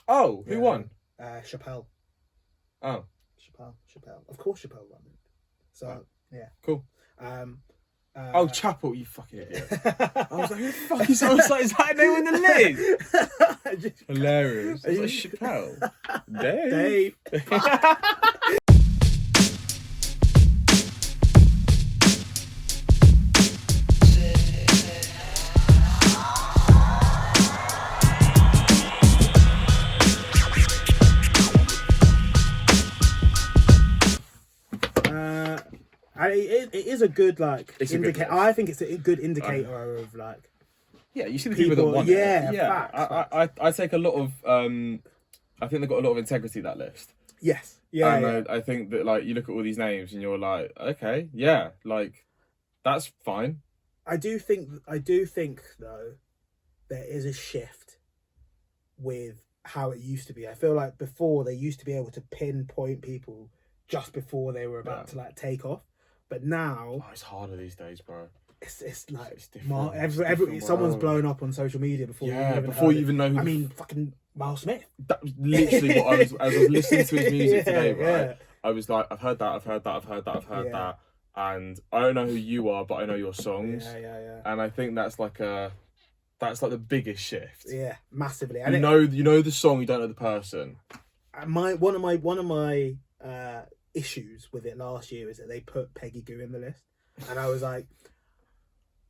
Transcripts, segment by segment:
Oh, who won? Chappell. Oh. Chappell. Of course Chappell won it. So, yeah. Cool. Oh, Chappell, you fucking idiot. I was like, who the fuck is that? I was like, is that a name in the list? Hilarious. I was like, Chappell. Dave. It is a good indicator. I think it's a good indicator of Yeah, you see the people that want it. Yeah, facts. I take a lot of I think they've got a lot of integrity, that list. Yes. Yeah. And I think that you look at all these names and you're like, okay, yeah, that's fine. I do think though there is a shift with how it used to be. I feel like before they used to be able to pinpoint people just before they were about to take off. But now it's harder these days, bro. It's different. Someone's blown up on social media before you even know who. I mean, fucking Miles Smith. That was literally what as I was listening to his music today, right? Yeah. I was like, I've heard that, and I don't know who you are, but I know your songs. Yeah. And I think that's the biggest shift. Yeah, massively. And you know the song, you don't know the person. One of my issues with it last year is that they put Peggy Gou in the list, and I was like,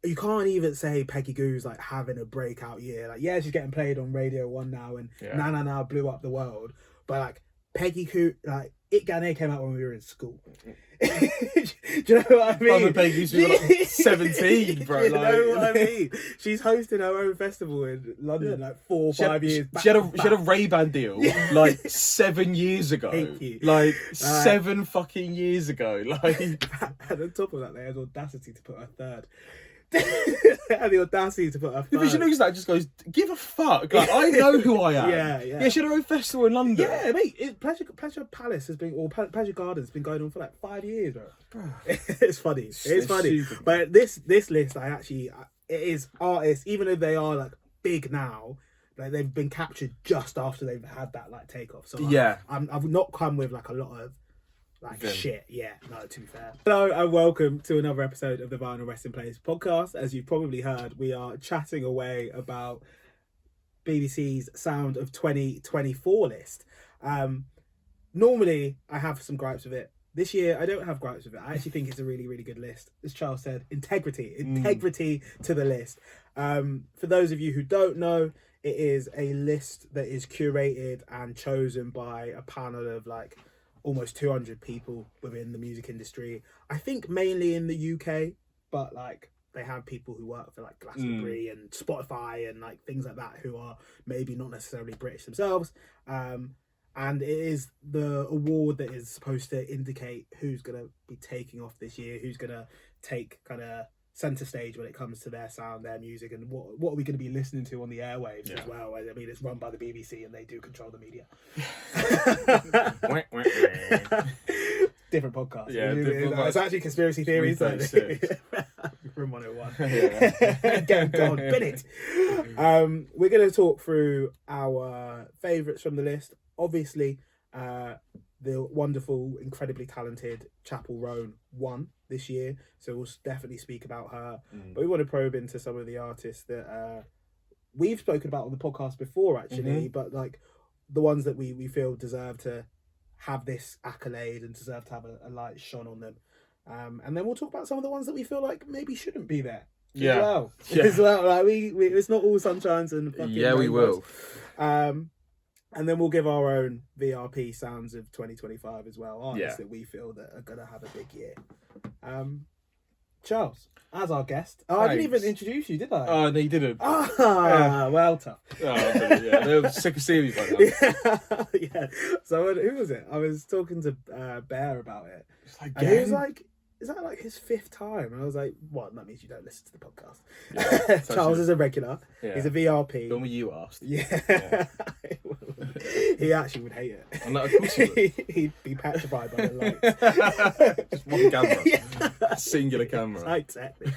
you can't even say Peggy Gou's having a breakout year. She's getting played on Radio 1 now, and Na Na Na blew up the world, but Peggy Gou, It Gane came out when we were in school. Do you know what I mean? Mum and Peggy used to be 17, bro. You know what I mean? She's hosting her own festival in London 4 or 5 years back. She had a Ray-Ban deal 7 years ago. Thank you. 7 fucking years ago. And on top of that, they had audacity to put her third. Had the audacity to put her The Vision News just goes, give a fuck. I know who I am. Yeah, she had her own festival in London. Yeah, mate. Pleasure Palace has been, or Pleasure Gardens has been going on for 5 years, bro. It's funny. It's funny. Stupid. But this list, it is artists, even though they are big now, they've been captured just after they've had that takeoff. So I've not come with a lot of shit. Yeah, no, to be fair. Hello and welcome to another episode of the Vinyl Resting Place podcast. As you've probably heard, we are chatting away about BBC's Sound of 2024 list. Normally, I have some gripes with it. This year, I don't have gripes with it. I actually think it's a really, really good list. As Charles said, integrity to the list. For those of you who don't know, it is a list that is curated and chosen by a panel of almost 200 people within the music industry. I think mainly in the UK, but they have people who work for Glastonbury and Spotify and things like that who are maybe not necessarily British themselves. And it is the award that is supposed to indicate who's going to be taking off this year, who's going to take kind of centre stage when it comes to their sound, their music, and what are we going to be listening to on the airwaves as well. I mean, it's run by the BBC and they do control the media. Different podcast. Yeah, it's actually conspiracy theories. From 101. Go on, bin it. We're going to talk through our favourites from the list. Obviously, the wonderful, incredibly talented Chappell Roan won this year, so we'll definitely speak about her. But we want to probe into some of the artists that we've spoken about on the podcast before, actually, but the ones that we feel deserve to have this accolade and deserve to have a light shone on them. And then we'll talk about some of the ones that we feel maybe shouldn't be there. As well. It's not all sunshines and fucking rainbows. We will. And then we'll give our own VRP sounds of 2025 as well. Artists that we feel that are going to have a big year. Charles, as our guest. I didn't even introduce you, did I? Oh, no, you didn't. Well, tough. They were sick of seeing me by now. Yeah. So who was it? I was talking to Bear about it. And he was like, is that his 5th time? And I was like, what? That means you don't listen to the podcast. Yeah, Charles is a regular. Yeah. He's a VRP. The one you asked. Yeah. He actually would hate it. I'm like, of course he would. He'd be petrified by the lights. Just one camera. Singular camera. Exactly.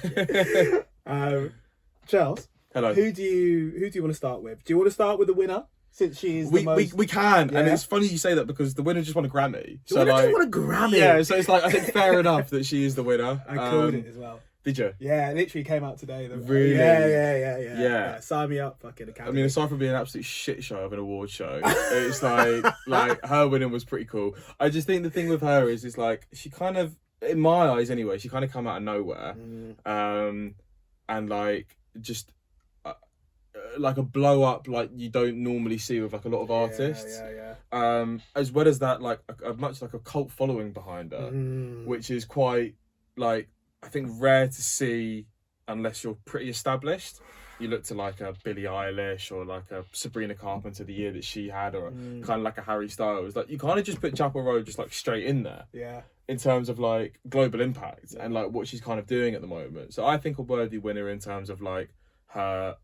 Charles. Hello. Who do you want to start with? Do you want to start with the winner? since she's we can, Yeah. and it's funny you say that because the winner just won a Grammy. The winner just won a Grammy. Yeah, so it's like I think fair enough that she is the winner. I called it as well. Did you? Yeah, it literally came out today. Really? Yeah. Sign me up, fucking Academy. I mean, aside from being an absolute shit show of an award show, it's like her winning was pretty cool. I just think the thing with her is like she kind of, in my eyes anyway, she kind of come out of nowhere, and like just like a blow up like you don't normally see with like a lot of artists. As well as that, like a much like a cult following behind her, which is quite like I think rare to see unless you're pretty established. You look to like a Billie Eilish or like a Sabrina Carpenter the year that she had, or kind of like a Harry Styles. Like you kind of just put Chappell Roan just like straight in there. Yeah. In terms of like global impact and like what she's kind of doing at the moment. So I think a worthy winner in terms of like her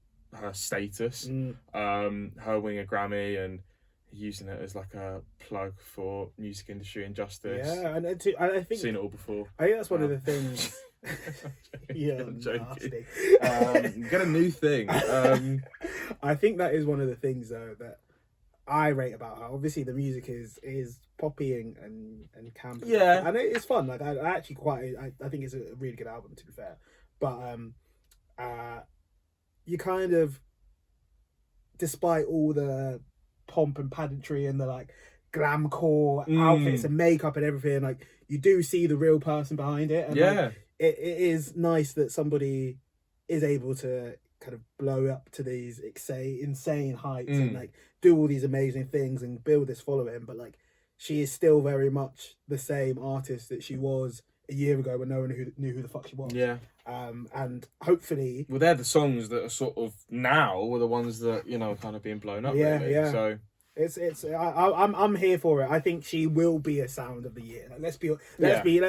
status, her winning a Grammy and using it as like a plug for music industry injustice. Yeah, and I think seen it all before. I think that's one of the things. Yeah, I'm joking. nasty. Get a new thing. I think that is one of the things though that I rate about her. Obviously, the music is poppy and campy. Yeah, and it's fun. Like I actually I think it's a really good album, to be fair. But you kind of, despite all the pomp and pageantry and the like glamcore outfits and makeup and everything, like you do see the real person behind it. And like, it is nice that somebody is able to kind of blow up to these insane heights and like do all these amazing things and build this following, but like she is still very much the same artist that she was a year ago when no one knew who the fuck she was. Yeah. And hopefully, well, they're the songs that are sort of now were the ones that kind of being blown up. Yeah, really. yeah. So I'm here for it. I think she will be a sound of the year. Like, let's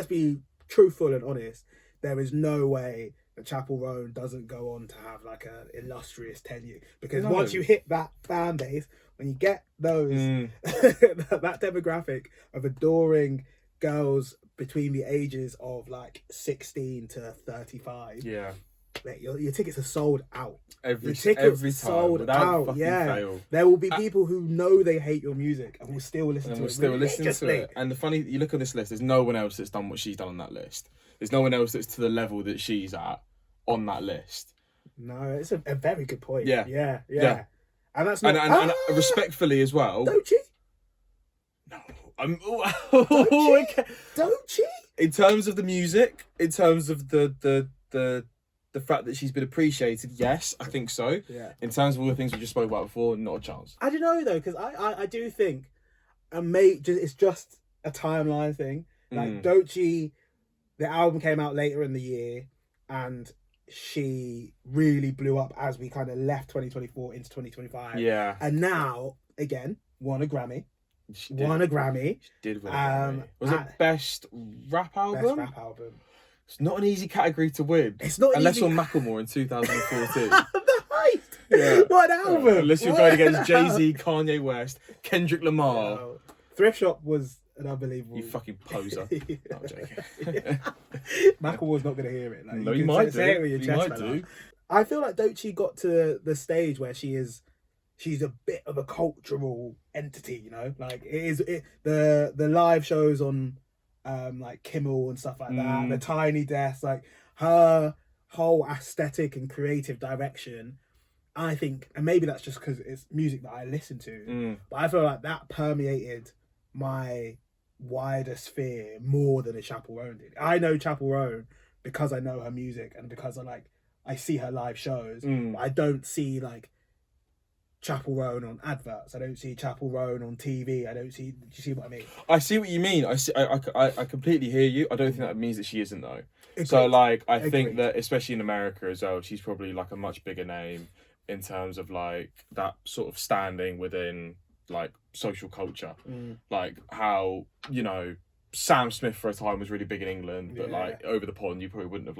be truthful and honest. There is no way that Chappell Roan doesn't go on to have like an illustrious tenure, because once you hit that fan base, when you get those that demographic of adoring girls between the ages of like 16 to 35, your tickets are sold out. Every time, sold out. Fail. There will be people who know they hate your music and will still listen to it. And the funny, you look at this list, there's no one else that's done what she's done on that list. There's no one else that's to the level that she's at on that list. No, it's a very good point. Yeah. And that's not... And respectfully as well... Don't she? No. Don't she? In terms of the music, in terms of the fact that she's been appreciated, yes, I think so. Yeah. In terms of all the things we just spoke about before, not a chance. I don't know though, because I do think it's just a timeline thing. Like Doechii, the album came out later in the year, and she really blew up as we kind of left 2024 into 2025. Yeah. And now again won a Grammy. She did won a Grammy. Was it best rap album? Best rap album. It's not an easy category to win. It's not unless easy. you're Macklemore in 2014. The hype. Yeah. What album? Unless you're going against Jay-Z, Kanye West, Kendrick Lamar. No. Thrift Shop was an unbelievable. You fucking poser. No, I'm joking. Macklemore's not going to hear it. Like, no, you might do. Say it with your you chest, might do. I feel like Doechii got to the stage where she's a bit of a cultural entity, like the live shows on like Kimmel and stuff like that, the Tiny Desk, like her whole aesthetic and creative direction, I think, and maybe that's just because it's music that I listen to, but I feel like that permeated my wider sphere more than a Chappell Roan did. I know Chappell Roan because I know her music and because I see her live shows, but I don't see like Chappell Roan on adverts. I don't see Chappell Roan on TV. Do you see what I mean? I see what you mean. I completely hear you. I don't think that means that she isn't though. Agreed. So like I think that especially in America as well, she's probably like a much bigger name in terms of like that sort of standing within like social culture. Like how, Sam Smith for a time was really big in England, but like over the pond you probably wouldn't have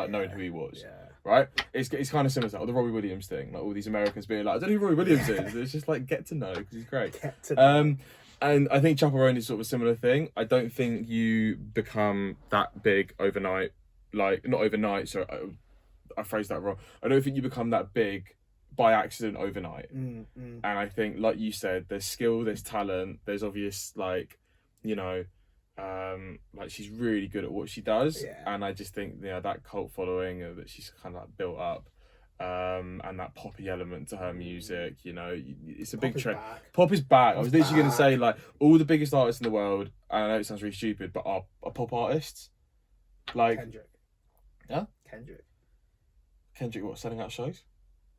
known who he was. Yeah. Right? It's kind of similar to the Robbie Williams thing. Like all these Americans being like, I don't know who Robbie Williams is. It's just like, get to know, because he's great. Get to know. And I think Chappell Roan is sort of a similar thing. I don't think you become that big overnight. Like, not overnight, so I phrased that wrong. I don't think you become that big by accident overnight. Mm. And I think, like you said, there's skill, there's talent, there's obvious, like, you know, like she's really good at what she does. Yeah. And I just think, that cult following that she's kind of like built up, and that poppy element to her music, it's a big trend. Pop is back. I was literally going to say, like, all the biggest artists in the world, and I know it sounds really stupid, but are pop artists. Like Kendrick. Yeah? Kendrick, what, selling out shows?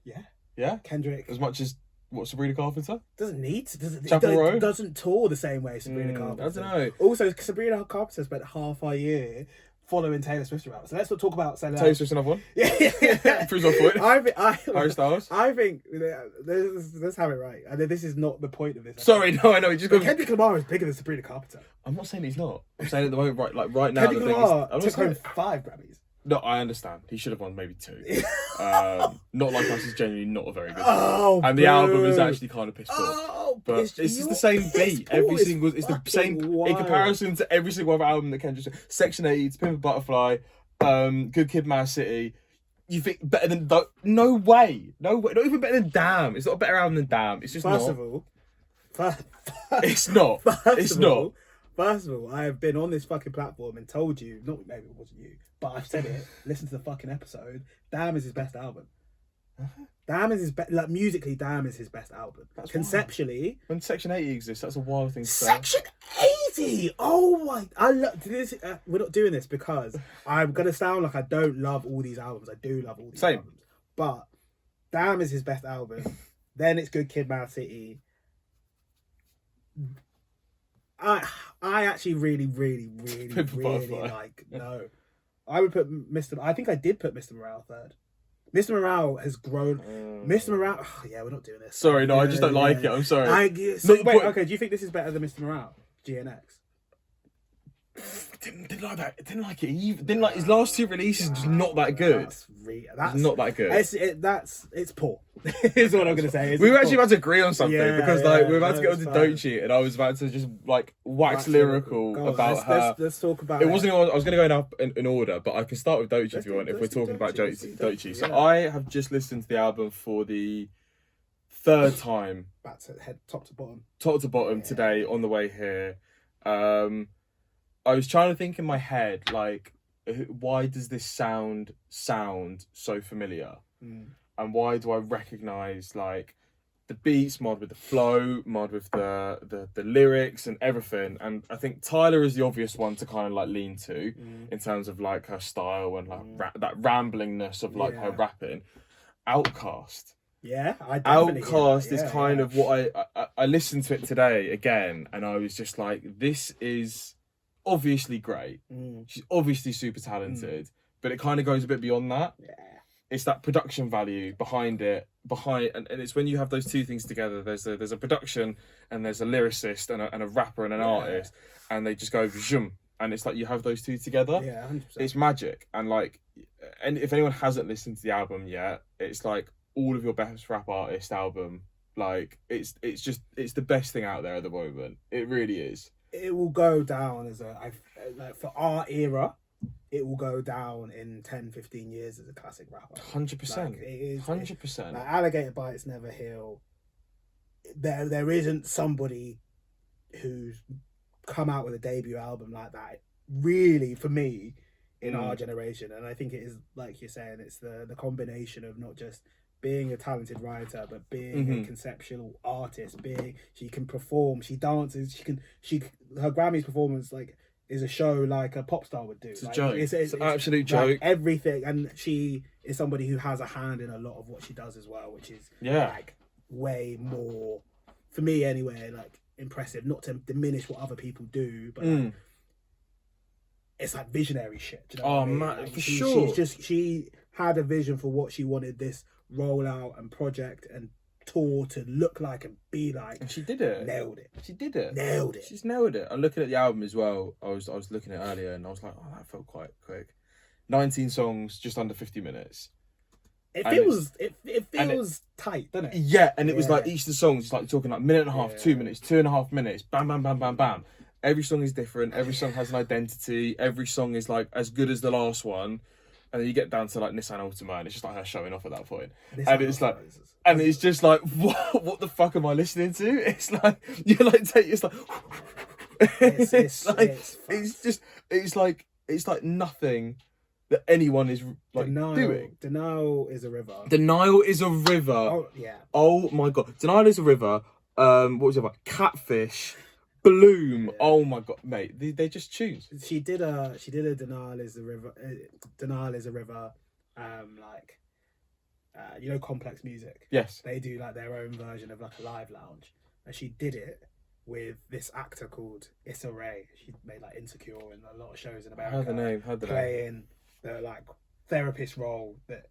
Yeah. Yeah? Kendrick. As much as, what, Sabrina Carpenter? Doesn't need to. Chappell Roan? Doesn't tour the same way as Sabrina Carpenter. I don't know. Also, Sabrina Carpenter spent half a year following Taylor Swift around. So let's not talk about selling out. Taylor Swift's another one? Yeah. Proves my point. Harry Styles? I think, let's have it right. And this is not the point of this. Sorry, no, I know. Kendrick Lamar is bigger than Sabrina Carpenter. I'm not saying he's not. I'm saying at the moment, right now, Kendrick Lamar took home 5 Grammys. No, I understand. He should have won maybe 2. Not Like Us is genuinely not a very good song. And the album is actually kind of piss poor. Oh, but it's just the same beat. Every single, it's the same in comparison to every single other album that Kendrick did. Section 80, To Pimp a Butterfly, Good Kid, Mad City. You think better than no way, not even better than Damn. It's not a better album than Damn. It's just First not. of all, it's not. It's not. First of all, I have been on this fucking platform and told you, not maybe it wasn't you, but I've said it. Listen to the fucking episode. Damn is his best album. Damn is his best. Like musically, Damn is his best album. That's conceptually. Wild. When Section 80 exists, that's a wild thing to say. Section 80. Oh my! I love this. We're not doing this because I'm gonna sound like I don't love all these albums. I do love all these albums, but Damn is his best album. Then it's Good Kid, Mad City. I actually really like no. I would put Mr. I think I did put Mr. Morale third. Mr. Morale has grown. Mr. Morale. Oh, yeah, we're not doing this. Sorry, no, I just don't like it. I'm sorry. Okay, do you think this is better than Mr. Morale? GNX. Didn't like that. Didn't like it. Didn't like his last 2 releases. Just not that good. That's not that good. It's poor. Is what I'm gonna say. We were actually about to agree on something because we were about to get onto Doechii, and I was about to just like wax lyrical about her. Let's talk about it. Wasn't. I was going to go in order, but I can start with Doechii if you want. If we're talking about Doechii, so I have just listened to the album for the 3rd time. Back to head top to bottom today on the way here. I was trying to think in my head, like, why does this sound so familiar? And why do I recognise, like, the beats, mod with the flow, mod with the lyrics and everything? And I think Tyler is the obvious one to kind of, like, lean to in terms of, like, her style and, like, that ramblingness of, like, her rapping. Outkast. Yeah, Outkast is kind of what I listened to it today again, and I was just like, this is obviously great. She's obviously super talented, but it kind of goes a bit beyond that. Yeah. It's that production value behind it, and it's when you have those two things together. There's a production and there's a lyricist and a rapper and an artist, and they just go zoom, and it's like you have those two together. Yeah, 100%. It's magic, and if anyone hasn't listened to the album yet, it's like all of your best rap artist album. Like it's the best thing out there at the moment. It really is. It will go down as for our era, it will go down in 10-15 years as a classic rapper. 100%. It is 100%. Like Alligator Bites Never Heal. There isn't somebody who's come out with a debut album like that, really, for me, in our generation. And I think it is, like you're saying, it's the combination of not just being a talented writer, but being a conceptual artist. She can perform, she dances, her Grammys performance is a show like a pop star would do. It's a joke. It's an absolute joke. Everything, and she is somebody who has a hand in a lot of what she does as well, which is way more, for me anyway, impressive. Not to diminish what other people do, but it's visionary shit. Do you know what I mean? Man, for sure. She had a vision for what she wanted this rollout and project and tour to look like and be like, and she did it. Nailed it. She did it. Nailed it. She's nailed it. I'm looking at the album as well. I was looking at it earlier and I was like, oh, that felt quite quick. 19 songs, just under 50 minutes. It feels tight, doesn't it? Yeah, and it was like each of the songs is like talking like minute and a half, 2 minutes, 2.5 minutes, bam, bam, bam, bam, bam. Every song is different. Every song has an identity. Every song is like as good as the last one. And then you get down to like Nissan Altima, and it's just like her showing off at that point. This And it's like, and it's just like, what the fuck am I listening to? It's like you're like, it's like, it's like nothing that anyone is like doing. Denial is a river. Denial is a river. Oh yeah. Oh my god. Denial is a river. What was it about? Catfish. Bloom. Yeah. Oh my god, mate. They just tunes. She did a Denial is a river. Denial is a river. You know, Complex Music. Yes. They do like their own version of like a live lounge, and she did it with this actor called Issa Rae. She made like Insecure and a lot of shows in America. Heard the name. The like therapist role that,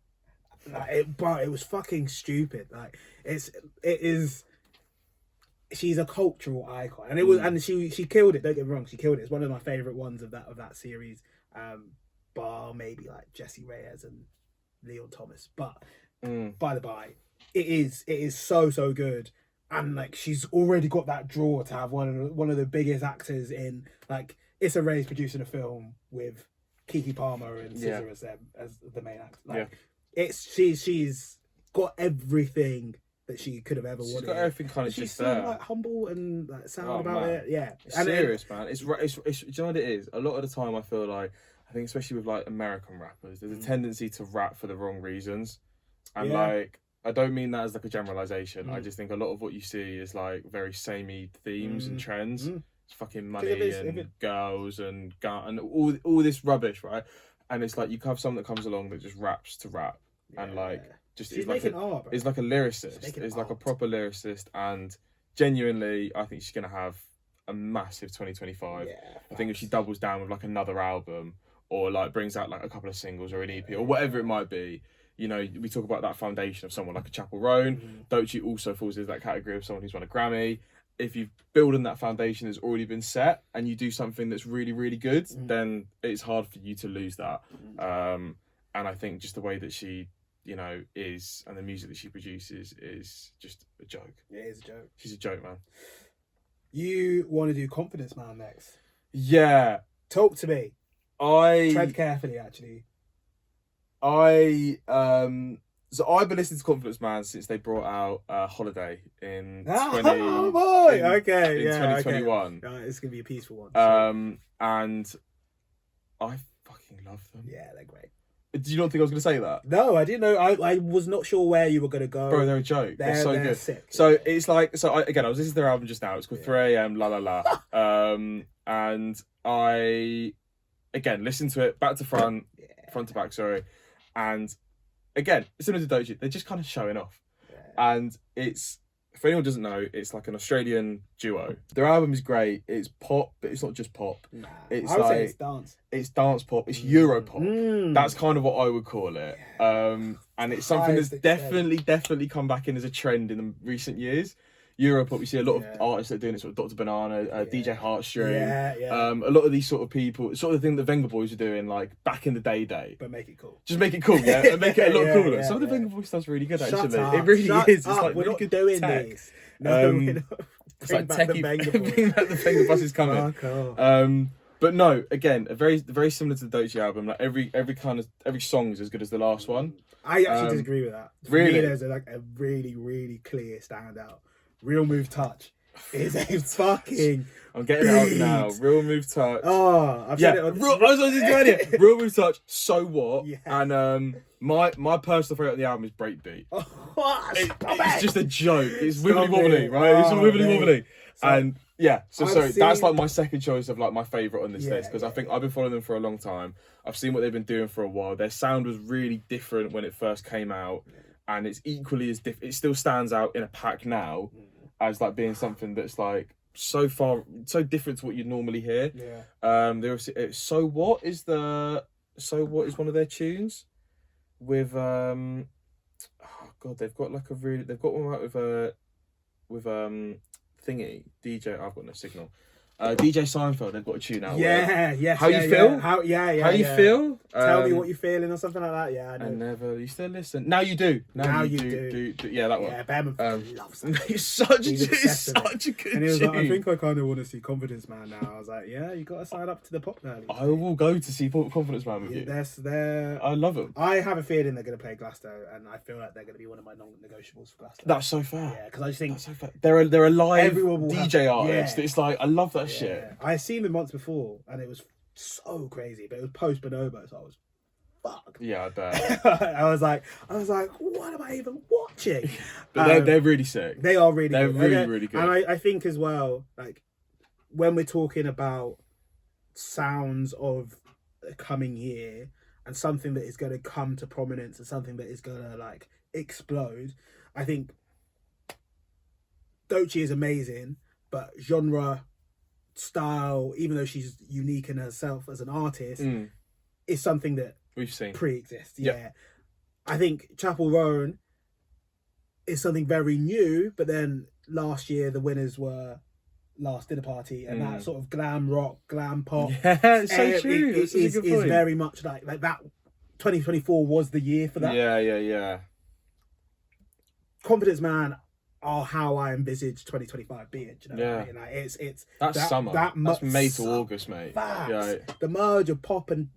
like, but it was fucking stupid. Like it is. She's a cultural icon, and it was, and she killed it. Don't get me wrong, she killed it. It's one of my favorite ones of that series. Bar maybe like Jessie Reyez and Leon Thomas, but by the by, it is so good. And like she's already got that draw to have one of the biggest actors in, like, Issa Rae's producing a film with Keke Palmer and SZA as the main actor. Like, she's got everything that she could have ever wanted. She's got everything kind of just there. Like humble and like sound about it. Yeah, it's serious, man. It's do you know what it is? A lot of the time, I feel like, I think especially with like American rappers, there's a tendency to rap for the wrong reasons, and like, I don't mean that as like a generalization. I just think a lot of what you see is like very samey themes and trends. It's fucking money and girls and all this rubbish, right? And it's like you have someone that comes along that just raps to rap and like just she's making art, bro. Is like a lyricist. Is like a proper lyricist, and genuinely, I think she's gonna have a massive 2025. I think if she doubles down with like another album, or like brings out like a couple of singles or an EP or whatever it might be. You know, we talk about that foundation of someone like a Chappell Roan. Doechii also falls into that category of someone who's won a Grammy. If you build on that foundation that's already been set and you do something that's really, really good, then it's hard for you to lose that. And I think just the way that she, you know, is, and the music that she produces is just a joke. It is a joke. She's a joke, man. You want to do Confidence Man next? Yeah. Talk to me. Tread carefully, actually. So I've been listening to Confidence Man since they brought out Holiday in 2021. It's gonna be a peaceful one. And I fucking love them. Yeah, they're great. Did you not think I was gonna say that? No, I didn't know. I was not sure where you were gonna go. Bro, they're a joke. They're so good. Sick. So it's like, I was listening to their album just now. It's called 3 AM, La La La. And I again listened to it back to front, front to back. Sorry, and again, similar to Doechii, they're just kind of showing off. And it's, for anyone who doesn't know, it's like an Australian duo. Their album is great. It's pop, but it's not just pop. Nah, it's I would like say it's dance. It's dance pop. It's Euro pop. That's kind of what I would call it. And it's something that's definitely come back in as a trend in the recent years. Euro pop, you see a lot of artists that are doing it, sort of Dr. Banana, DJ Heartstring, a lot of these sort of people, sort of the thing that Venga Boys were doing like back in the day. But make it cool. Just make it cool, and make it a lot cooler. Some of the Venga Boys stuff's really good, actually. It really is. It's like we're really not good doing tech. These. No, we're not. It's like techie. Bring back the Venga Bus is coming. Oh, cool. But no, again, very similar to the Doechii album. Like every song is as good as the last one. I actually disagree with that. For really, me, there's a really clear standout. Real Move Touch is a fucking. I'm getting it out now. Real Move Touch. Oh, I've said it on. I was just doing it. Real Move Touch. So what? Yeah. And my personal favorite of the album is Breakbeat. It's just a joke. It's wibbly wobbly, right? It's all wibbly wobbly. And yeah, that's like my second choice of like my favorite on this list, because I think I've been following them for a long time. I've seen what they've been doing for a while. Their sound was really different when it first came out, and it's equally as different. It still stands out in a pack now as like being something that's like so different to what you'd normally hear. So What is one of their tunes with oh god, they've got one out with thingy DJ. I've got no signal. DJ Seinfeld, they've got a tune out. Yeah, yes. How you feel? How you feel? Tell me what you're feeling or something like that. Yeah, I know. I never used to listen. Now you do. Now you do. Yeah, that one. Yeah, Behrman loves that. It's such a good tune. And he was like, I think I kind of want to see Confidence Man now. I was like, yeah, you got to sign up to the pop early. I will go to see Confidence Man with you. I love them. I have a feeling they're going to play Glasgow, and I feel like they're going to be one of my non-negotiables for Glasgow. That's so fair. Yeah, because I just think that's so fair. They're a live DJ artist. Yeah. It's like, I love that shit. I seen them once before, and it was so crazy, but it was post Bonobo, so I was fucked. Yeah, I bet. I was like, what am I even watching? But they're really sick. They are really they're good. Really good. And I think as well, like, when we're talking about sounds of the coming year and something that is going to come to prominence and something that is going to, like, explode, I think Doechii is amazing, but genre, style, even though she's unique in herself as an artist, is something that we've seen pre-exists. Yeah. I think Chappell Roan is something very new, but then last year the winners were Last Dinner Party, and that sort of glam rock, glam pop. Yeah, it's so true. It is very much like that. 2024 was the year for that. Yeah. Confidence Man are how I envisage 2025 being. Do you know what I mean? Like, it's that's summer. That's May to August, mate. Yeah. The merge of pop and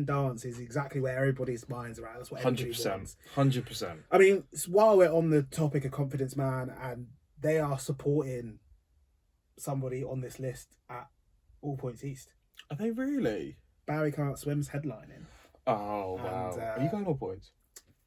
dance is exactly where everybody's minds are at. That's what 100%. I mean, while we're on the topic of Confidence Man, and they are supporting somebody on this list at All Points East. Are they really? Barry Can't Swim's headlining. Oh wow! Are you going All Points?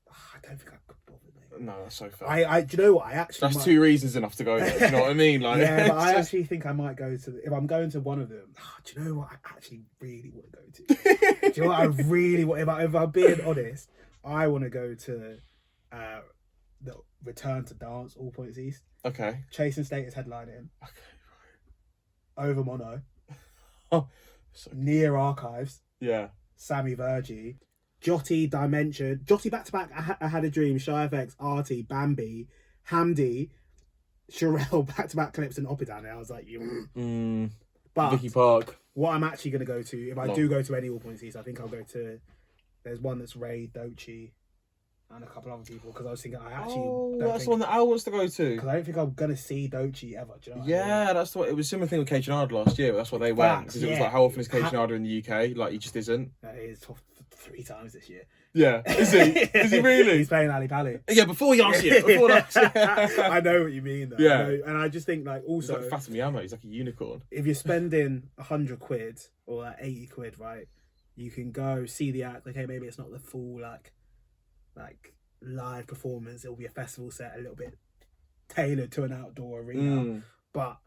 I don't think I could bother. No, that's so fair. Do you know what? I actually. That's 2 reasons enough to go there. Do you know what I mean? Like, yeah, but I actually think I might go to. If I'm going to one of them, do you know what? I actually really want to go to. Do you know what I really want? If I'm being honest, I want to go to the Return to Dance All Points East. Okay. Chasing State is headlining. Okay, right. Over Mono. Oh, Near Archives. Yeah. Sammy Virgie. Jotty, Dimension, Jotty back to back. I Had a Dream, Shy FX, Artie, Bambi, Hamdi, Sherelle back to back clips, and Oppidan. I was like, But Vicky Park. What I'm actually going to go to, if I do go to any All Points East, I think I'll go to. There's one that's Ray, Doechii, and a couple other people, because I was thinking that's the one that Al wants to go to. Because I don't think I'm gonna see Doechii ever. Do you know that's what it was. Similar thing with Kate Renard last year. That's what they went, because it was like, how often is Kate Renard in the UK? Like, he just isn't. He is 3 times this year. Yeah, is he? Is he really? He's playing Ali Pali. Yeah, before last year. I know what you mean, though. Yeah, and I just think, like, also, he's like Fatima, he's like a unicorn. If you're spending £100 or like £80, right, you can go see the act. Okay, maybe it's not the full like live performance. It'll be a festival set, a little bit tailored to an outdoor arena, but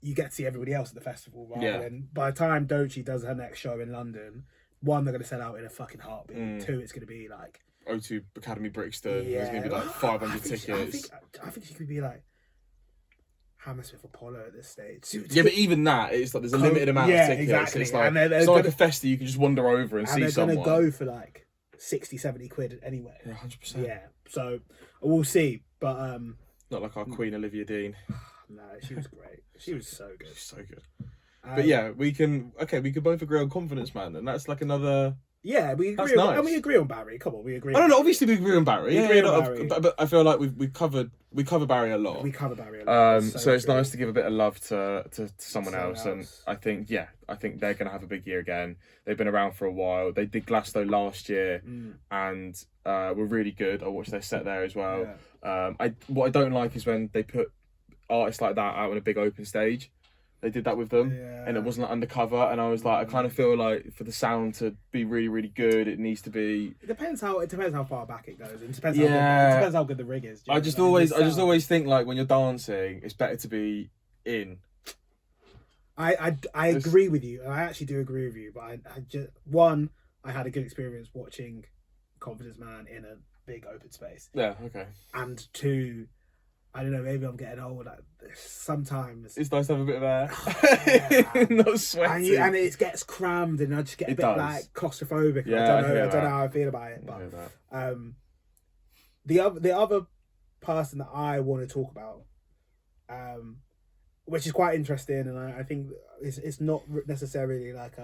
you get to see everybody else at the festival, right? Yeah. And by the time Doechii does her next show in London, 1, they're going to sell out in a fucking heartbeat. 2, it's going to be like O2 Academy Brixton. There's going to be like 500 tickets. I think she could be like Hammersmith Apollo at this stage. Yeah, but even that, it's like there's a limited amount of tickets. Exactly. It's like, it's not like a fest that you can just wander over and see someone. And they're going to go for like 60-70 quid anyway. Yeah, 100%. Yeah, so we'll see. But not like our Queen Olivia Dean. No, she was great. She was so good. She's so good. But yeah, we could both agree on Confidence Man, and that's like another. Yeah, we agree. Nice. And we agree on Barry. Come on, we agree. I don't know. Obviously, we agree on Barry. Barry. But I feel like we cover Barry a lot. We cover Barry a lot. So it's nice to give a bit of love to someone else. And I think they're gonna have a big year again. They've been around for a while. They did Glasgow last year, and were really good. I watched their set there as well. Yeah. What I don't like is when they put artists like that out on a big open stage. They did that with them, and it wasn't like undercover. And I was like, I kind of feel like for the sound to be really, really good, it needs to be. It depends how far back it goes. It depends how good the rig is. I just always think like when you're dancing, it's better to be in. I agree with you. I actually do agree with you. But I had a good experience watching Confidence Man in a big open space. Yeah. Okay. And 2. I don't know, maybe I'm getting old. Sometimes it's nice to have a bit of air. Not sweaty. And it gets crammed, and I just get a bit like claustrophobic. Yeah, I don't know how I feel about it. But the other person that I want to talk about which is quite interesting, and I think it's not necessarily like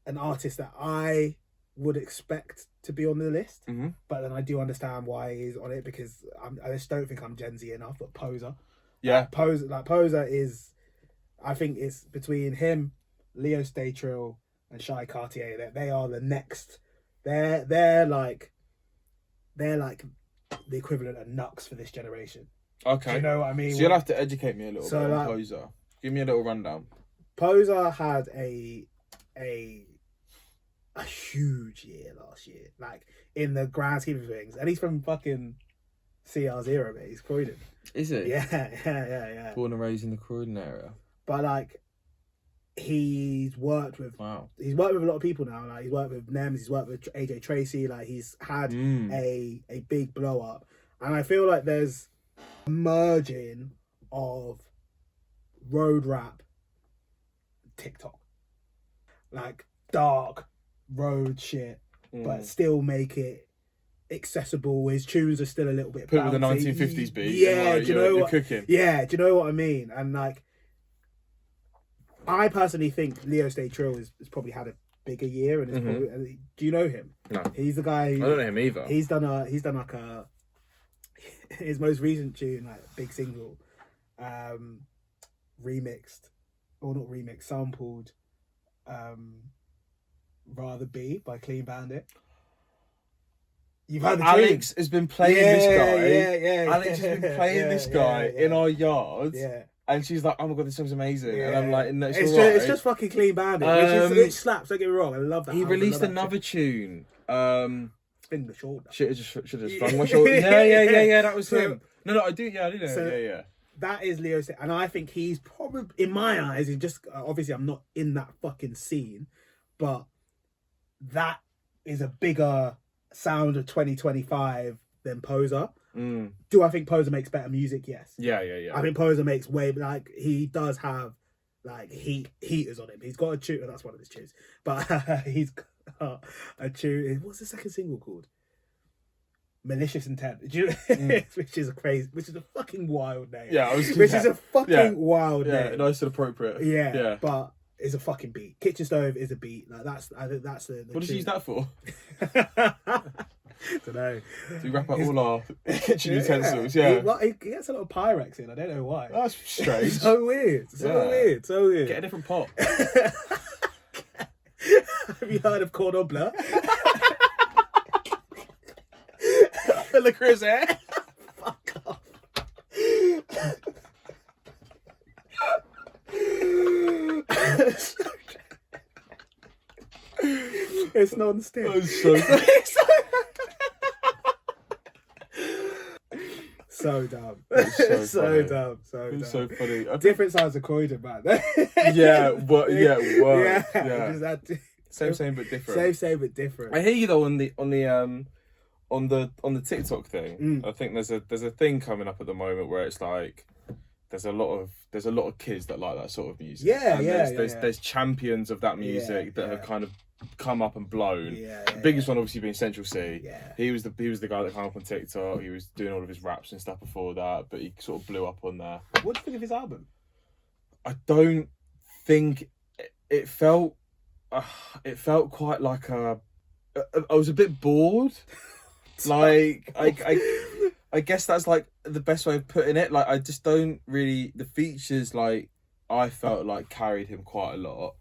an artist that I would expect to be on the list, but then I do understand why he's on it, because I just don't think I'm Gen Z enough. But Pozer, Pozer is, I think it's between him, Leo Statrill, and Shy Cartier. They are the next. They're like the equivalent of Nux for this generation. Okay. Do you know what I mean? So you'll have to educate me a little bit on Pozer. Give me a little rundown. Pozer had a huge year last year, like in the grand scheme of things, and he's from fucking CR's era, mate. He's Croydon. Is it? Yeah. Born and raised in the Croydon area. But like, he's worked with a lot of people now. Like, he's worked with Nems, he's worked with AJ Tracy. Like, he's had a big blow up, and I feel like there's a merging of road rap, TikTok, like dark road shit, but still make it accessible. His tunes are still a little bit put with the 1950s beat. Yeah, do you know what? Cooking. Yeah, do you know what I mean? And like, I personally think Leo Statrill has probably had a bigger year, and probably, do you know him? No, he's the guy. I don't know him either. He's done like his most recent tune, like big single, remixed, or not remixed, sampled, Rather Be by Clean Bandit. You've heard the Alex tune? has been playing this guy. Yeah. Alex has been playing this guy in our yard. Yeah. And she's like, "Oh my god, this song's amazing!" Yeah. And I'm like, "No, it's just fucking Clean Bandit, which slaps. Don't get me wrong, I love that. He released another tune. Spin the shoulder. Should have sprung my shoulder. Yeah. That was him. No, I do. Yeah, I do know. So, yeah. That is Leo, and I think he's probably, in my eyes, he just obviously I'm not in that fucking scene, but that is a bigger sound of 2025 than Pozer. Do I think Pozer makes better music? Yes. Yeah. I think Pozer makes way, like, he does have like heaters on him. He's got a tune, that's one of his tunes, but he's got a tune. What's the second single called? Malicious Intent, which is a fucking wild name. Yeah, is a fucking wild name. Nice and appropriate. Yeah, but it's a fucking beat. Kitchen Stove is a beat. Like, I think that's the what does he use that for? Don't know. Do we wrap up all our kitchen utensils? Yeah. He gets a lot of Pyrex in. I don't know why. That's strange. So weird. So weird. Get a different pot. Have you heard of cordon bleu? Le Creuset. Fuck off. It's non-stick. So dumb. It's so dumb. It's so funny. Different sides of Croydon, man. Same but different. Same but different. I hear you though on the TikTok thing. I think there's a thing coming up at the moment where it's like there's a lot of kids that like that sort of music. There's champions of that music that have kind of come up and blown. The biggest one obviously being Central C. He was the guy that came up on TikTok. He was doing all of his raps and stuff before that, but he sort of blew up on there. What do you think of his album? I don't think it felt quite like I was a bit bored. Like I guess that's like the best way of putting it. Like, I just don't really, the features, like, I felt like carried him quite a lot.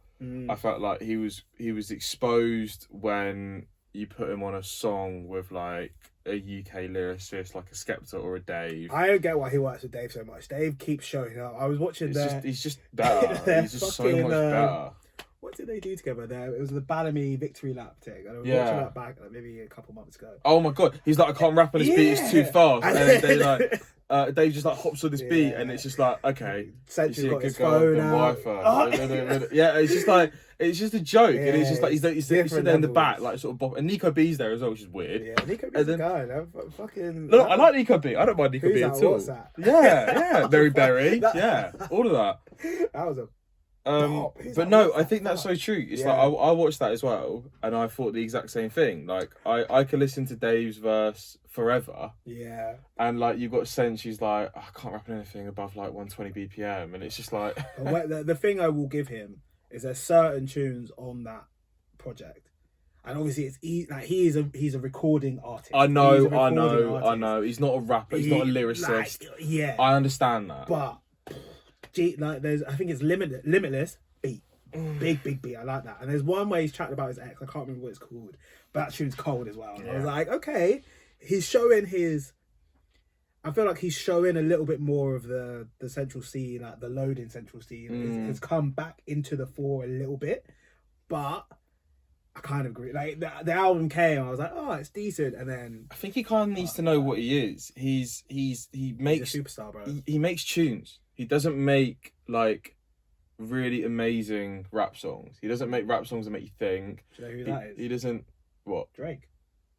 I felt like he was exposed when you put him on a song with like a UK lyricist like a Skepta or a Dave. I don't get why he works with Dave so much. Dave keeps showing up. I was watching he's just better. He's just so much better. What did they do together there? It was the Bellamy Victory Lap thing. I was watching that back like, maybe a couple months ago. Oh my god, he's like, I can't rap on this beat, it's too fast. And they like Dave just like hops on this beat and it's just like, okay, Century's got his phone out. Yeah, it's just like, it's just a joke, and it's just like he's sitting there in the back, like sort of bop. And Nico B's there as well, which is weird. Yeah, Nico B's the guy. Fucking. Look, I like Nico B. I don't mind Nico B at all. What's that? Yeah, Berry, yeah, all of that. That was a But no, I think that's so true. It's like Yeah. I watched that as well, and I thought the exact same thing. Like I could listen to Dave's verse forever, Yeah. and like you've got Sen, she's like, I can't rap on anything above like 120 BPM, and it's just like The thing I will give him is there's certain tunes on that project, and obviously like he's a recording artist. I know. Artist. He's not a rapper. He's not a lyricist. Like, yeah, I understand that. but I think it's limitless beat. Big beat. I like that. And there's one where he's chatting about his ex. I can't remember what it's called, but that tune's cold as well. And I was like, okay, he's showing his. I feel like he's showing a little bit more of the Central C, like the loading Central C has come back into the fore a little bit, but I kind of agree. Like the album came, I was like, oh, it's decent, and then I think he kind of needs to know what he is. He makes he's a superstar, bro. He makes tunes. He doesn't make like really amazing rap songs. He doesn't make rap songs that make you think. Do you know who that is? He doesn't. What? Drake.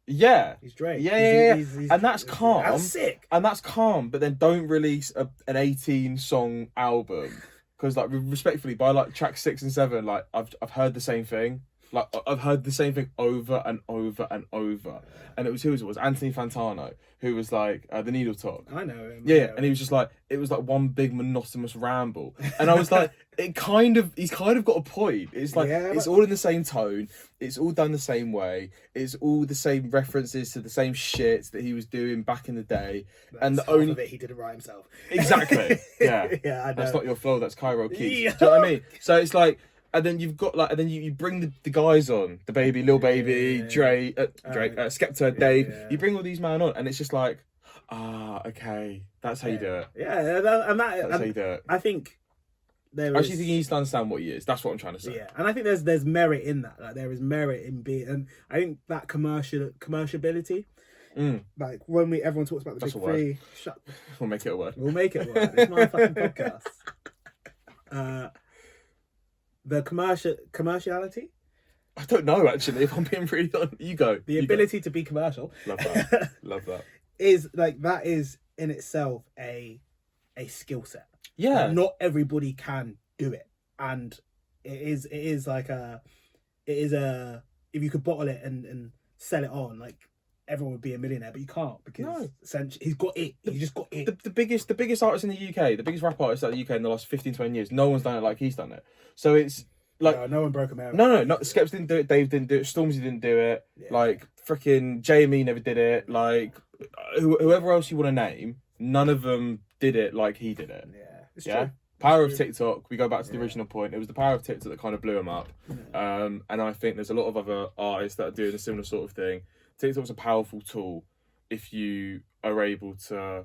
Yeah. He's Drake. Yeah. He's and that's calm. That's sick. And that's calm. But then don't release an 18-song album because, like, respectfully, by like track 6 and 7, like I've heard the same thing. Like I've heard the same thing over and over and over. And it was who? It was Anthony Fantano, who was like the Needle Talk. I know him. Yeah, and he was just like, it was like one big monotonous ramble, and I was like, he's kind of got a point. It's like it's all in the same tone, it's all done the same way, it's all the same references to the same shit that he was doing back in the day, and the only of it he didn't write himself. Exactly, yeah, yeah, I know. That's not your flow. That's Cairo Keys. Yeah. Do you know what I mean? So it's like. And then you've got like, and then you bring the guys on, the baby, Lil Baby, Drake, Skepta, Dave. Yeah. You bring all these men on, and it's just like, okay, that's how you do it. Yeah, That's how you do it. I think I actually think he needs to understand what he is. That's what I'm trying to say. Yeah, and I think there's merit in that. Like there is merit in being, and I think that commerciality. Like when everyone talks about the big three. We'll make it a word. We'll make it a word. It's my fucking podcast. The commerciality. I don't know actually. If I'm being really honest, you go. The ability to be commercial. Love that. Love that. Is like that is in itself a skill set. Yeah. Like, not everybody can do it, and it is like if you could bottle it and sell it on, like everyone would be a millionaire, but you can't because essentially he's got it. He's just got it. The biggest artist in the UK, the biggest rap artist in the UK in the last 15-20 years, no one's done it like he's done it. So it's like no one broke America. No, Skeps didn't do it. Dave didn't do it. Stormzy didn't do it. Yeah. Like freaking JME never did it. Like whoever else you want to name, none of them did it like he did it. Yeah, it's true. Power of TikTok. We go back to the original point. It was the power of TikTok that kind of blew him up. And I think there's a lot of other artists that are doing a similar sort of thing. TikTok's a powerful tool if you are able to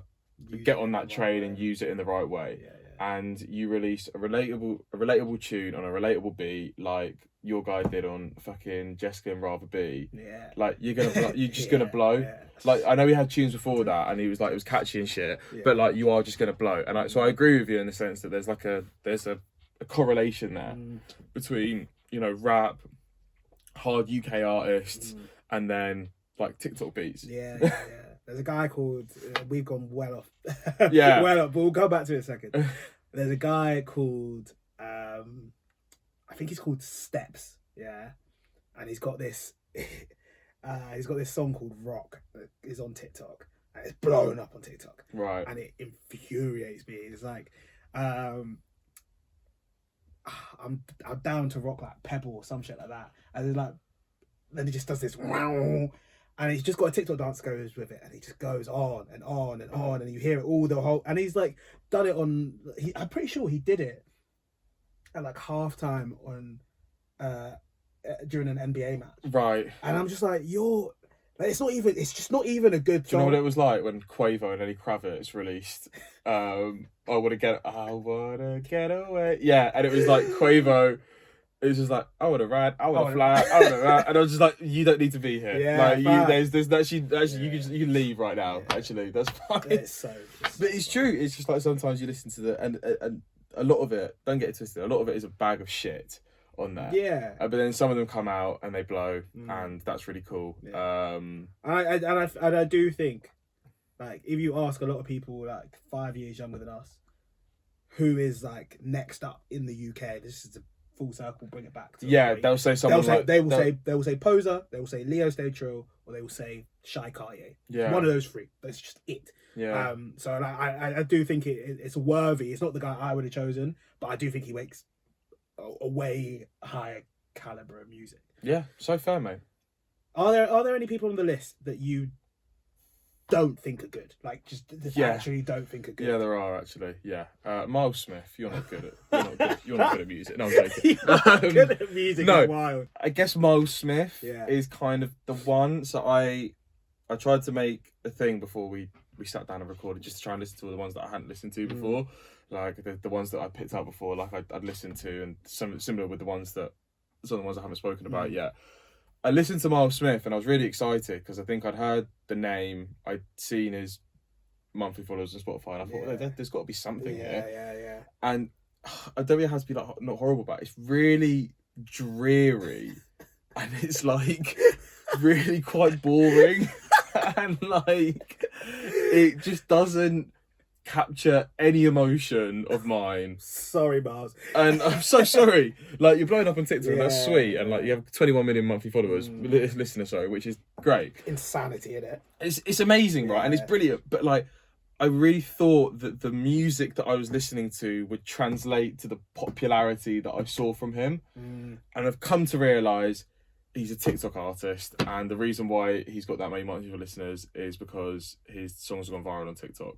get on that train and use it in the right way. And you release a relatable tune on a relatable beat, like your guy did on fucking Jessica and Rather Be. Yeah. Like you're just gonna blow. Yeah. Like I know we had tunes before that, and he was like it was catchy and shit, but like you are just gonna blow. And so I agree with you in the sense that there's a correlation there between rap, hard UK artists, and then like TikTok beats. Yeah. There's a guy called we've gone well off. Well off, but we'll go back to it in a second. There's a guy called I think he's called Steps, and he's got this song called Rock that is on TikTok and it's blown up on TikTok, right? And it infuriates me. It's like I'm down to rock like Pebble or some shit like that, and it's like then he just does this wow. And he's just got a TikTok dance that goes with it, and he just goes on and on and on, and you hear it all the whole. And he's like done it on. I'm pretty sure he did it at like halftime on during an NBA match, right? And I'm just like, it's just not even a good. Do you know what it was like when Quavo and Lenny Kravitz released? I wanna get away. Yeah, and it was like Quavo. It was just like, I want to ride, I want to fly, I want to ride. And I was just like, you don't need to be here. Yeah, like, there's actually you can leave right now, actually. That's fine. But it's true. It's just like sometimes you listen to and a lot of it, don't get it twisted, a lot of it is a bag of shit on there. Yeah. But then some of them come out and they blow, and that's really cool. Yeah. I do think, like, if you ask a lot of people, like, 5 years younger than us, who is like next up in the UK. This is a full circle. Bring it back. To they'll say someone they will say Pozer. They will say Leo Stay Trill, or they will say Shy Kanye. Yeah, one of those three. That's just it. Yeah. So I do think it's worthy. It's not the guy I would have chosen, but I do think he makes a way higher caliber of music. Yeah, so fair, mate. Are there any people on the list that you don't think are good? Like, just actually don't think are good? Yeah, there are actually. Yeah, Miles Smith, you're not good at music. No, I'm joking. You're not good at music. No, wild. I guess Miles Smith is kind of the one. So I tried to make a thing before we sat down and recorded, just to try and listen to all the ones that I hadn't listened to before, like the ones that I picked up before, like I'd listened to, and similar with some of the ones I haven't spoken about yet. I listened to Miles Smith and I was really excited because I think I'd heard the name, I'd seen his monthly followers on Spotify, and I thought, there's got to be something here. Yeah. And I don't mean it has to be like not horrible, but it's really dreary and it's like really quite boring and like it just doesn't capture any emotion of mine. Sorry, Miles. And I'm so sorry. Like, you're blowing up on TikTok, and that's sweet. And like, you have 21 million monthly followers, listeners, which is great. Insanity in it. It's amazing, right? And it's brilliant. But like, I really thought that the music that I was listening to would translate to the popularity that I saw from him. And I've come to realise he's a TikTok artist, and the reason why he's got that many monthly listeners is because his songs have gone viral on TikTok.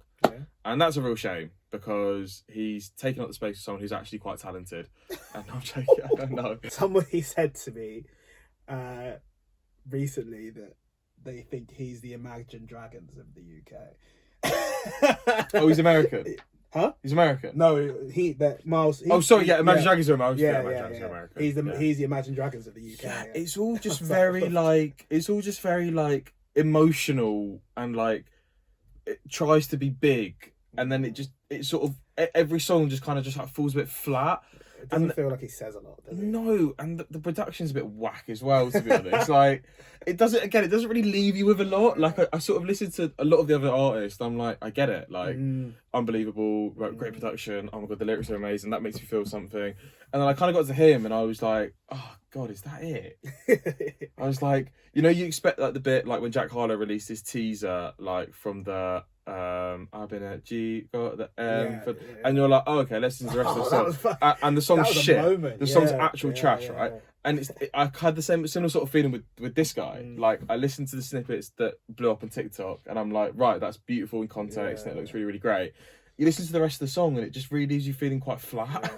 And that's a real shame, because he's taken up the space of someone who's actually quite talented. And I'm joking, I don't know. Somebody said to me recently that they think he's the Imagine Dragons of the UK. Oh, he's American? Huh? He's American? No, Miles. Imagine Dragons are American. Yeah. American. He's the Imagine Dragons of the UK. Yeah, it's all just very like emotional, and like it tries to be big, and then it sort of every song just kind of just like falls a bit flat. It doesn't feel like he says a lot, does it? No, and the production's a bit whack as well, to be honest. Like, it doesn't really leave you with a lot. Like, I sort of listened to a lot of the other artists, I'm like, I get it. Like, unbelievable, great production. Oh my God, the lyrics are amazing. That makes me feel something. And then I kind of got to him and I was like, oh God, is that it? I was like, you expect like the bit, like when Jack Harlow released his teaser, like from the I've been at G, got the M, and you're like, oh, okay, let's listen to the rest of the song. And the song's shit. The song's actual trash, right? And I had the similar sort of feeling with this guy. Like, I listened to the snippets that blew up on TikTok, and I'm like, right, that's beautiful in context, and it looks really, really great. You listen to the rest of the song, and it just really leaves you feeling quite flat.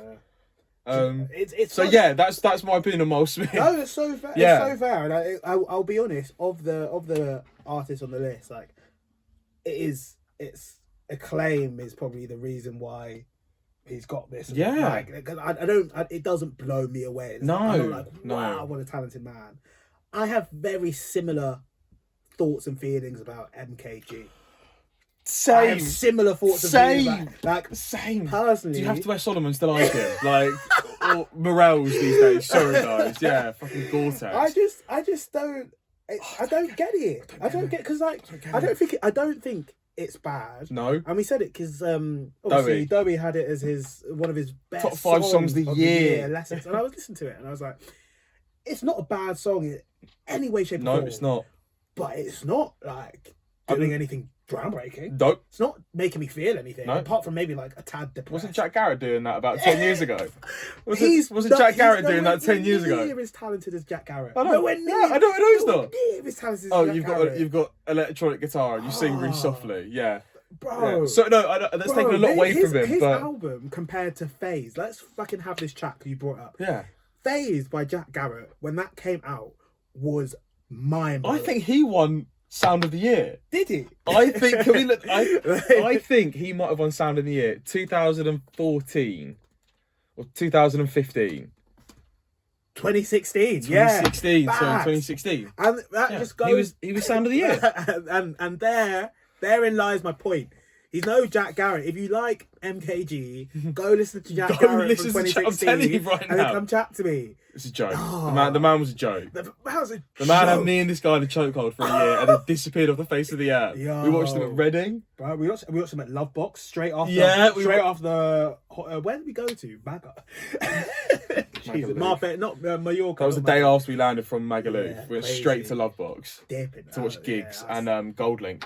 That's my opinion on Miles Smith. No, it's so fair. It's so fair, and I'll be honest. Of the artists on the list, like, it's acclaim is probably the reason why he's got this. Like, because it doesn't blow me away. I'm like, wow, what a talented man. I have very similar thoughts and feelings about MKG. Same. I have similar thoughts and feelings about, same. Personally, do you have to wear Solomons to like him? Like, or Morels these days? Sorry, guys. Yeah, fucking Gore-Tex. I just don't. I don't get it. I don't get, because like I don't think it's bad. No. And we said it because obviously Dobby had it as one of his best top 5 songs of the year. Lessons. And I was listening to it and I was like, it's not a bad song in any way, shape, or form. No, it's not. But it's not like doing anything groundbreaking. Nope. It's not making me feel anything, apart from maybe like a tad depressed. Wasn't Jack Garrett doing that about 10 years ago? Wasn't Jack Garrett doing that 10 years ago? He's nowhere as talented as Jack Garrett. I know. Nowhere near. I know he's not. Near as talented as Jack Garrett. You've got electronic guitar and you sing really softly. Yeah. Bro. Yeah. So, no, that's taking a lot away from him. His album compared to Phase, let's fucking have this track you brought up. Yeah. Phase by Jack Garrett, when that came out, was mind-blowing. I think he won Sound of the Year. Did he? I think. Can we look? I think he might have won Sound of the Year 2014 or 2015. 2016. 2016. Yeah. So 2016. And that just goes. He was Sound of the Year. and therein lies my point. He's no Jack Garrett. If you like MKG, go listen to Jack Garrett from 2016. I'm telling you right and now. then come chat to me. It's a joke. Oh, The man was a joke. The man had me and this guy in a chokehold for a year and then disappeared off the face of the earth. Yo. We watched them at Reading. Bro, we watched them at Lovebox straight after. Yeah, after. Where did we go to? Maga. Jesus, Marbella, not Mallorca. That was the day after we landed from Magaluf. Yeah, we went crazy. straight to Lovebox Dipping to watch gigs yeah, and Gold Link.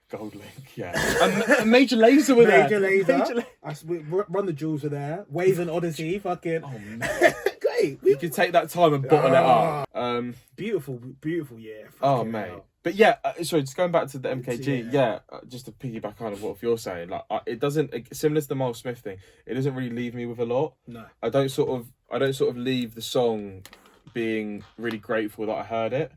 Gold Link, yeah. and Major Lazer were there. Major Lazer. Run the Jewels were there. Wave and Odyssey, fucking. Oh man, great. You could take that time and bottle it up. Beautiful year. Oh mate. But yeah, sorry, just going back to the MKG, just to piggyback kind of what you're saying, like it doesn't, similar to the Miles Smith thing, it doesn't really leave me with a lot. No, I don't sort of leave the song being really grateful that I heard it.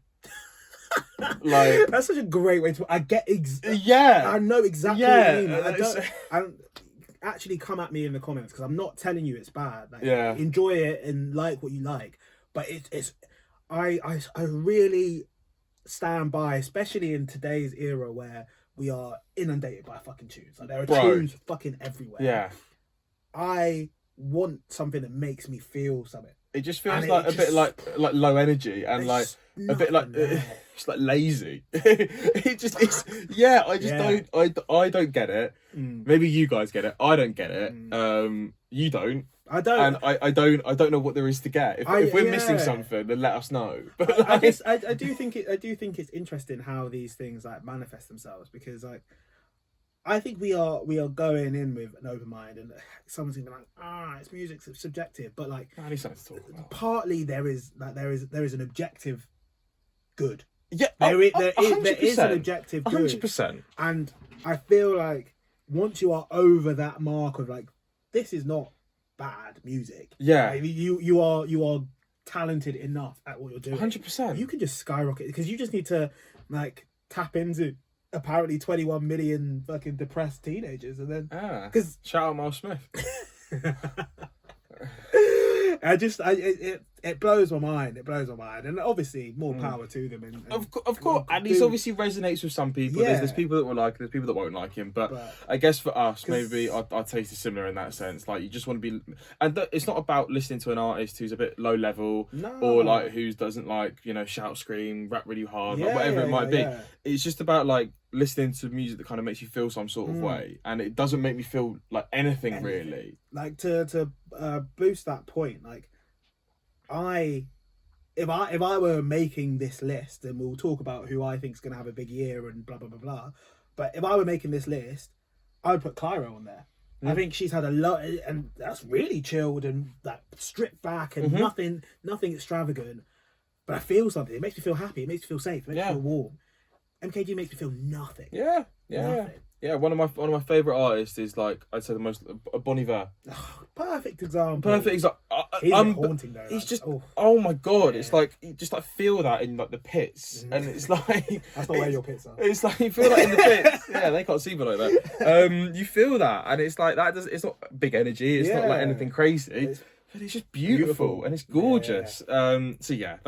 Like that's such a great way to. I get yeah. I know exactly what you mean. I don't actually come at me in the comments because I'm not telling you it's bad. Like, enjoy it and like what you like, but it's. I really stand by, especially in today's era where we are inundated by fucking tunes. Like there are tunes fucking everywhere. Yeah. I want something that makes me feel something. It just feels like a bit like low energy and like a bit like it's like lazy. It just is. Yeah, I don't get it. Maybe you guys get it. I don't get it. You don't. I don't. And I don't know what there is to get. If we're missing something, then let us know. But like, I do think it's interesting how these things like manifest themselves because like I think we are going in with an open mind and someone's gonna be like, it's music, it's subjective, but like I need something to talk about. Partly there is an objective good. Yeah, there is an objective good. 100%. And I feel like once you are over that mark of like this is not bad music. Yeah, like, you are talented enough at what you're doing. 100%. You can just skyrocket because you just need to like tap into apparently 21 million fucking depressed teenagers and then because shout out Miles Smith. It blows my mind. It blows my mind, and obviously more power to them. And of course, and he obviously resonates with some people. Yeah. There's people that will like him, there's people that won't like him. But I guess for us, maybe our taste is similar in that sense. Like you just want to be, and it's not about listening to an artist who's a bit low level or like who doesn't like shout, scream, rap really hard, like whatever it might be. Yeah. It's just about like listening to music that kind of makes you feel some sort of way, and it doesn't make me feel like anything really. Like to boost that point, like if I were making this list, and we'll talk about who I think is going to have a big year and blah blah blah blah, but if I were making this list, I would put Clyro on there. I think she's had a lot, and that's really chilled and like stripped back and nothing extravagant. But I feel something. It makes me feel happy. It makes me feel safe. It makes me feel warm. MKG makes me feel nothing. Yeah. Nothing. Yeah, one of my favourite artists is like I'd say the most Bon Iver. Perfect example. Perfect example. He's haunting though. He's just oh my god! Yeah. It's like you just like feel that in like the pits, and it's like that's not where your pits are. It's like you feel that in the pits. Yeah, they can't see me like that. You feel that, and it's like that. It's not big energy. It's not like anything crazy. But it's just beautiful and it's gorgeous. Yeah. So yeah,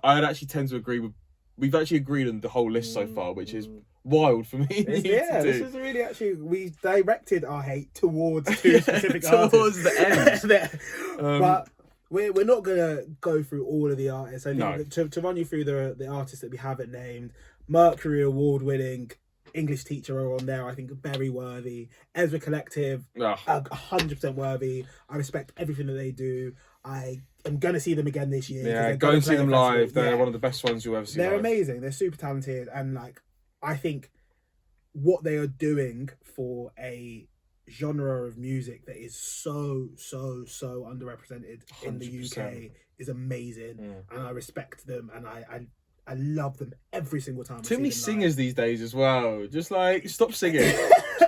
I'd actually tend to agree with. We've actually agreed on the whole list so far, which is wild for me. This is really actually we directed our hate towards two specific artists towards the end. But we're not gonna go through all of the artists. I think to run you through the artists that we haven't named, Mercury Award winning English teacher are on there. I think very worthy. Ezra Collective, 100% worthy. I respect everything that they do. I am going to see them again this year. Yeah, go and see them live. They're one of the best ones you'll ever see. They're live. Amazing. They're super talented, and like I think what they are doing for a genre of music that is so underrepresented 100%. In the UK is amazing, and I respect them, and I love them every single time. Too many singers these days as well. Just like stop singing.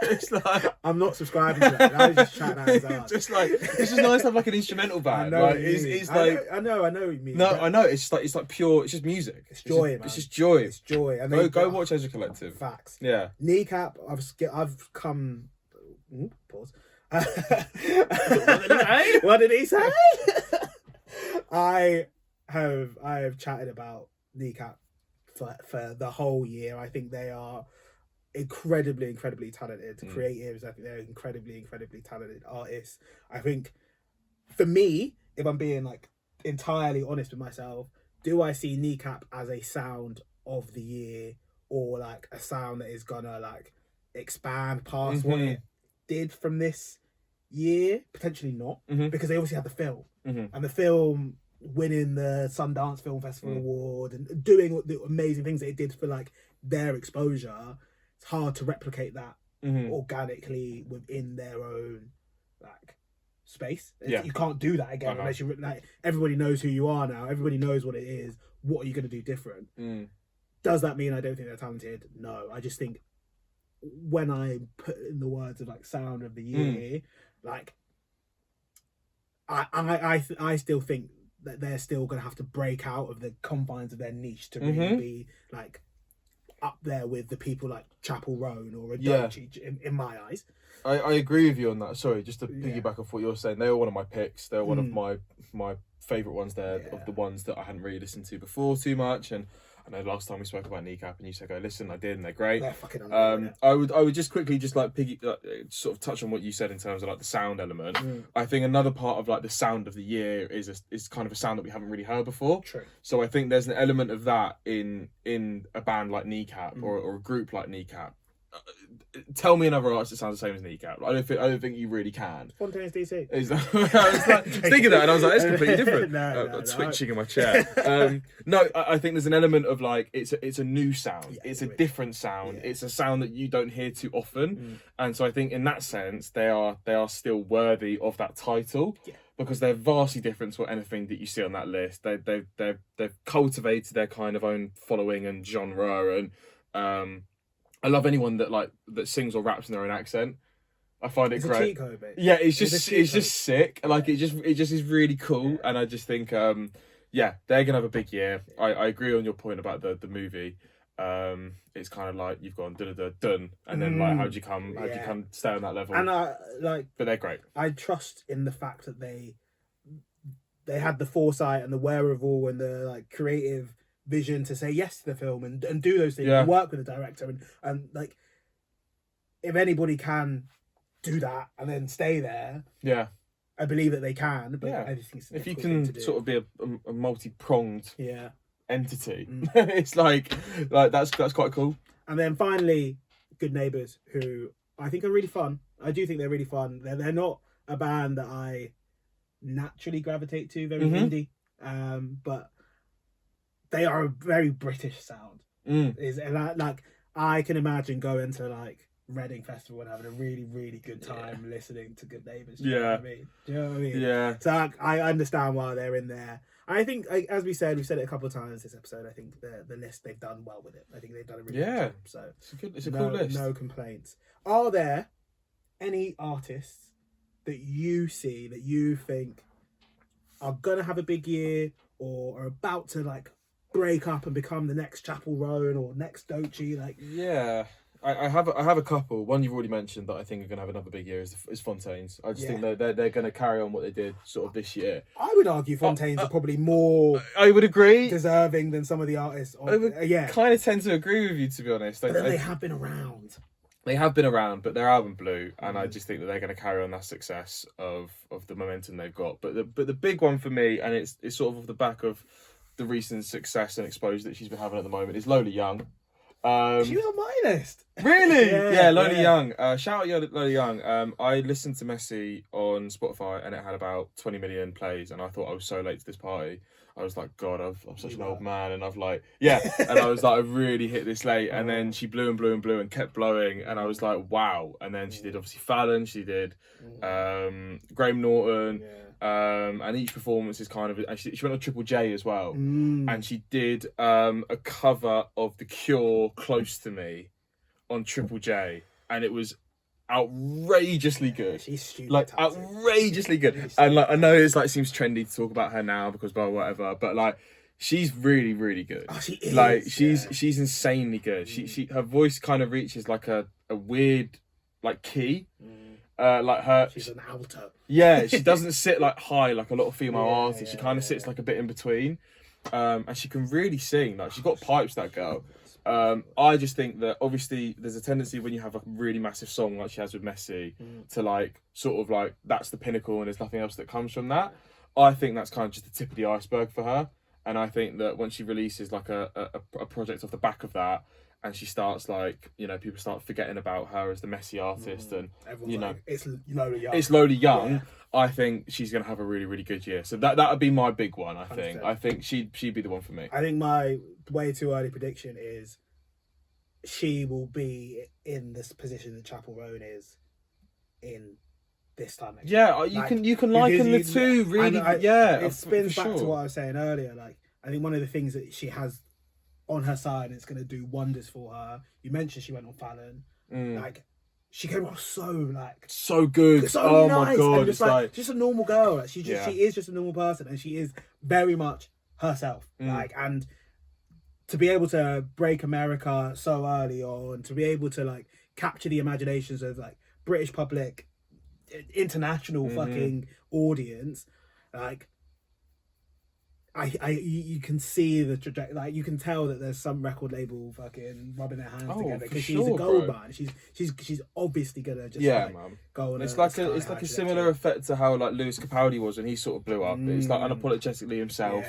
It's like I'm not subscribing to that. I was just chatting out. Just like it's just nice to have like an instrumental band. I know. Like, it's like I know what you mean. No, I know. It's like pure. It's just music. It's joy, man. It's just joy. It's joy. And go watch Ezra Collective. Facts. Yeah. Kneecap. I've come. Pause. What did he say? I have chatted about Kneecap for the whole year. I think they are incredibly talented creatives. I think they're incredibly talented artists. I think for me, if I'm being like entirely honest with myself, do I see Kneecap as a sound of the year, or like a sound that is gonna like expand past what it did from this year? Potentially not, because they obviously had the film, and the film winning the Sundance Film Festival award and doing the amazing things that it did for like their exposure. It's hard to replicate that organically within their own like space. You can't do that again unless you like, everybody knows who you are now. Everybody knows what it is. What are you going to do different? Does that mean I don't think they're talented? No, I just think when I put in the words of like sound of the year, like I still think that they're still going to have to break out of the confines of their niche to really be like up there with the people like Chappell Roan or Adochi in my eyes. I agree with you on that. Sorry, just to piggyback off what you're saying, they were one of my picks. They're one of my favourite ones there, of the ones that I hadn't really listened to before too much. And I know last time we spoke about Kneecap and you said, "Go listen," I did, and they're great. They're fucking unreal, I would just quickly just like sort of touch on what you said in terms of like the sound element. I think another part of like the sound of the year is kind of a sound that we haven't really heard before. True. So I think there's an element of that in a band like Kneecap or a group like Kneecap. Tell me another artist that sounds the same as Kneecap. I don't think you really can. Spontaneous DC. I was like, thinking that, and I was like, that's completely different. I'm twitching in my chair. No, I think there's an element of like it's a new sound. It's a different sound. It's a sound that you don't hear too often, and so I think in that sense they are still worthy of that title. Because they're vastly different to anything that you see on that list. They've cultivated their kind of own following and genre, and I love anyone that sings or raps in their own accent. I find it great. A cheat code, mate. Yeah, it's just sick. Like it just is really cool, and I just think they're gonna have a big year. I agree on your point about the movie. It's kind of like you've gone done, and then like how'd you come stay on that level? And but they're great. I trust in the fact that they had the foresight and the wherewithal and the like creative vision to say yes to the film and do those things and work with the director and like if anybody can do that and then stay there, I believe that they can. But I just think it's if you can sort of be a multi-pronged entity, Mm. it's like that's quite cool. And then finally, Good Neighbours, who I think are really fun. I do think they're really fun. They're not a band that I naturally gravitate to, very indie, but they are a very British sound. Like I can imagine going to like Reading Festival and having a really, really good time listening to Good Neighbours. Do you know what I mean? Do you know what I mean? Yeah. So I understand why they're in there. I think, as we've said it a couple of times this episode. I think the list, they've done well with it. I think they've done a really good job. So it's a cool list. No complaints. Are there any artists that you see that you think are gonna have a big year or are about to like break up and become the next Chappell Roan or next Dochi? Like, yeah. I have a couple. One you've already mentioned that I think are going to have another big year is Fontaines. I just think they're going to carry on what they did sort of this year. I would argue Fontaines are probably more. I would agree. Deserving than some of the artists. I would kind of tend to agree with you, to be honest. But then they have been around. They have been around, but their album blew, and I just think that they're going to carry on that success of the momentum they've got. But the big one for me, and it's sort of off the back of the recent success and exposure that she's been having at the moment, is Lola Young. She was on my list. Really? Yeah, Lola Young. Shout out Lola Young. I listened to Messi on Spotify and it had about 20 million plays, and I thought I was so late to this party. I was like, God, I'm such an old man, and I've like, and I was like, I really hit this late, and then she blew and blew and blew and kept blowing, and I was like, wow. And then she did obviously Fallon, she did Graham Norton, and each performance is kind of, and she went on Triple J as well, and she did a cover of The Cure, Close to Me, on Triple J, and it was outrageously good. She's stupid, like outrageously good. And like I know it's like seems trendy to talk about her now because blah whatever, but like she's really really good. Oh, she is. Like she's insanely good. She her voice kind of reaches like a weird like key. Like her, she's an alto. Yeah, she doesn't sit like high like a lot of female artists. She kind of sits like a bit in between, and she can really sing. Like she's got pipes, that girl. I just think that obviously there's a tendency when you have a really massive song like she has with Messi to like sort of like that's the pinnacle and there's nothing else that comes from that. I think that's kind of just the tip of the iceberg for her, and I think that when she releases like a project off the back of that, and she starts like, you know, people start forgetting about her as the Messi artist, and Everyone's you know, like, it's Lola Young. it's Lola Young. I think she's gonna have a really, really good year. So that would be my big one. I think. 100%. I think she'd be the one for me. I think my way too early prediction is she will be in this position that Chappell Roan is in this time next year. Yeah, you can liken the two really. It spins for back to sure. what I was saying earlier. Like, I think one of the things that she has on her side, and it's going to do wonders for her. You mentioned she went on Fallon. Like, she came off so good. so oh nice, my god, and just it's just a normal girl. Like, she is just a normal person, and she is very much herself. Like, and to be able to break America so early on, to be able to like capture the imaginations of like British public, international fucking audience, like. You can see the trajectory, like you can tell that there's some record label fucking rubbing their hands together because she's a gold mine. She's obviously gonna just man. go on. It's like a similar effect to how like Lewis Capaldi was when he sort of blew up. It's like unapologetically himself.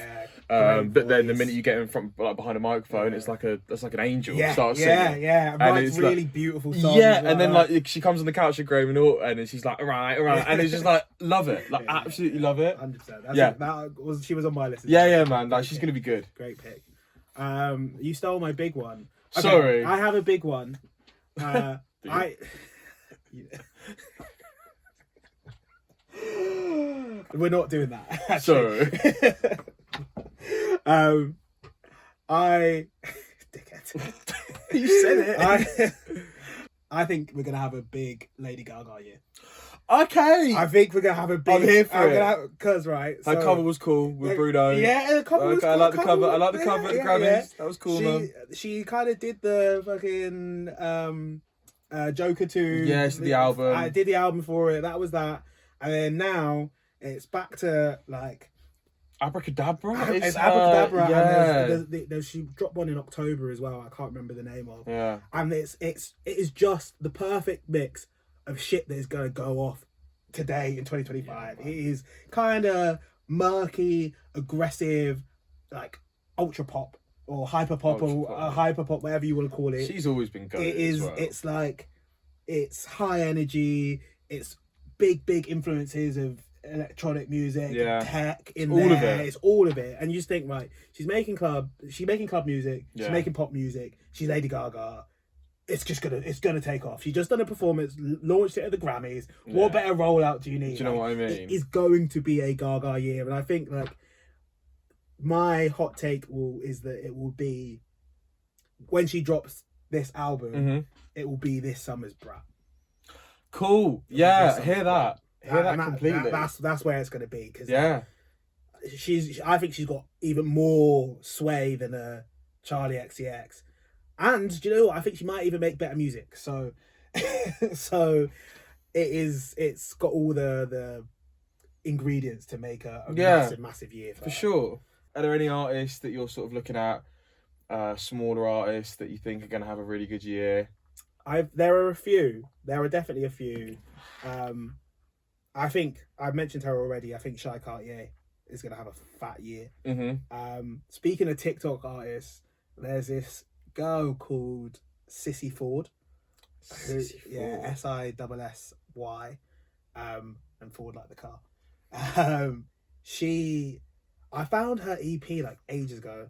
But then the minute you get in front, like behind a microphone, it's like an angel starts singing. And it's really like, beautiful songs. And then like she comes on the couch at Graham Norton and she's like, all right, and it's just like love it, like absolutely love it. 100%. She was on my list. Yeah, man. Like she's gonna be good. Great pick. You stole my big one. Okay, Sorry, I have a big one. We're not doing that. Actually. Sorry. Dickhead. You said it. I think we're gonna have a big Lady Gaga year. Okay. I think we're gonna have a big. I'm here for it. Because right, Her cover was cool with Bruno. Yeah, the cover was cool. I like the cover. I like the cover at the Grammys. Yeah. That was cool, man. She kind of did the fucking Joker 2. Yeah, she did the album. I did the album for it. That was that. And then now it's back to like Abracadabra. It's Abracadabra. Yeah. And she dropped one in October as well. I can't remember the name of. Yeah. And it is just the perfect mix of shit that is going to go off today in 2025. It is kind of murky, aggressive, like ultra pop or hyper pop hyper pop, whatever you want to call it. She's always been good. It is. Well. It's like it's high energy. It's big influences of electronic music, tech in there. All of it. It's all of it. And you just think, right, she's making club music. She's making pop music. She's Lady Gaga. It's gonna take off. She just done a performance, launched it at the Grammys. What better rollout do you need? Do you know what I mean? It is going to be a Gaga year, and I think like my hot take is that it will be when she drops this album, it will be this summer's Brat. Cool. Yeah, hear that. Hear that completely. That's where it's gonna be because I think she's got even more sway than a Charlie XCX. And do you know what? I think she might even make better music. So, so it's got all the ingredients to make a massive year for her. Sure. Are there any artists that you're sort of looking at, smaller artists that you think are going to have a really good year? There are a few. There are definitely a few. I think I've mentioned her already. I think Shy Cartier is going to have a fat year. Speaking of TikTok artists, there's this girl called Sissy Ford. S-I-S-S-Y, and Ford like the car. I found her EP like ages ago.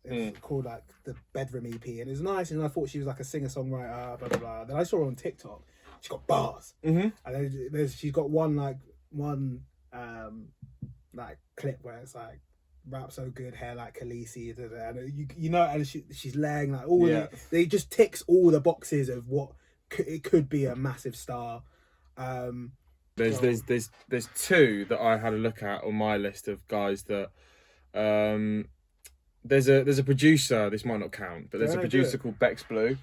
It's called like the Bedroom EP, and it's nice. And I thought she was like a singer-songwriter, blah blah blah. Then I saw her on TikTok. She's got bars, and then she's got one clip where it's like rap so good, hair like Khaleesi, and you know, and she's laying like all they just ticks all the boxes of what it could be a massive star. There's two that I had a look at on my list of guys that there's a producer, this might not count, but there's a producer called Bex Blue.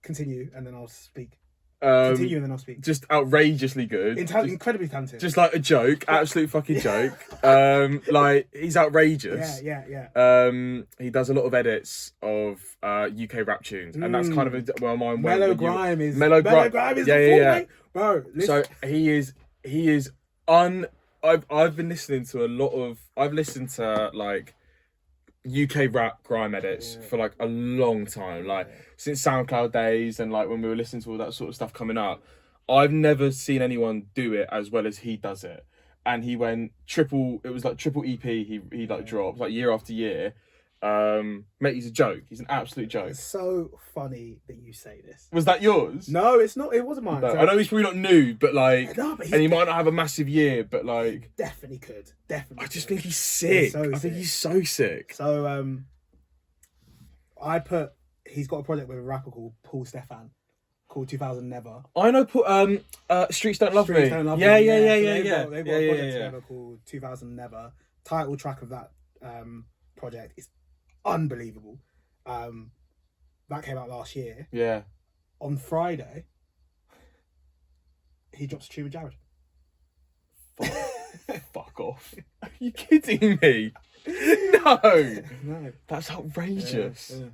Continue and then I'll speak. Continue and then I'll speak. Just outrageously good. Incredibly talented. Just like a joke, absolute fucking joke. Like he's outrageous. Yeah. He does a lot of edits of UK rap tunes, and that's kind of well, mine. Mellow Grime is yeah. Bro, so he is I've been listening to a lot of. I've listened to like UK rap grime edits for like a long time, like since SoundCloud days, and like when we were listening to all that sort of stuff coming up. I've never seen anyone do it as well as he does it. And he went triple. It was like triple EP. He like dropped like year after year. Mate, he's a joke. He's an absolute joke. It's so funny that you say this. Was that yours? No, it's not. It wasn't mine. No, So, I know he's probably not new, but like, but and he might not have a massive year, but like, definitely could. Definitely. I just think he's sick. So I think he's so sick. So he's got a project with a rapper called Paul Stefan called 2000 Never. I know. Streets Don't Love Me. Don't Love Yeah. Me. They've got a project Yeah. together called 2000 Never. Title track of that project is unbelievable. That came out last year. Yeah. On Friday, he drops a tune with Jared. Fuck off. Are you kidding me? No. That's outrageous. Yeah.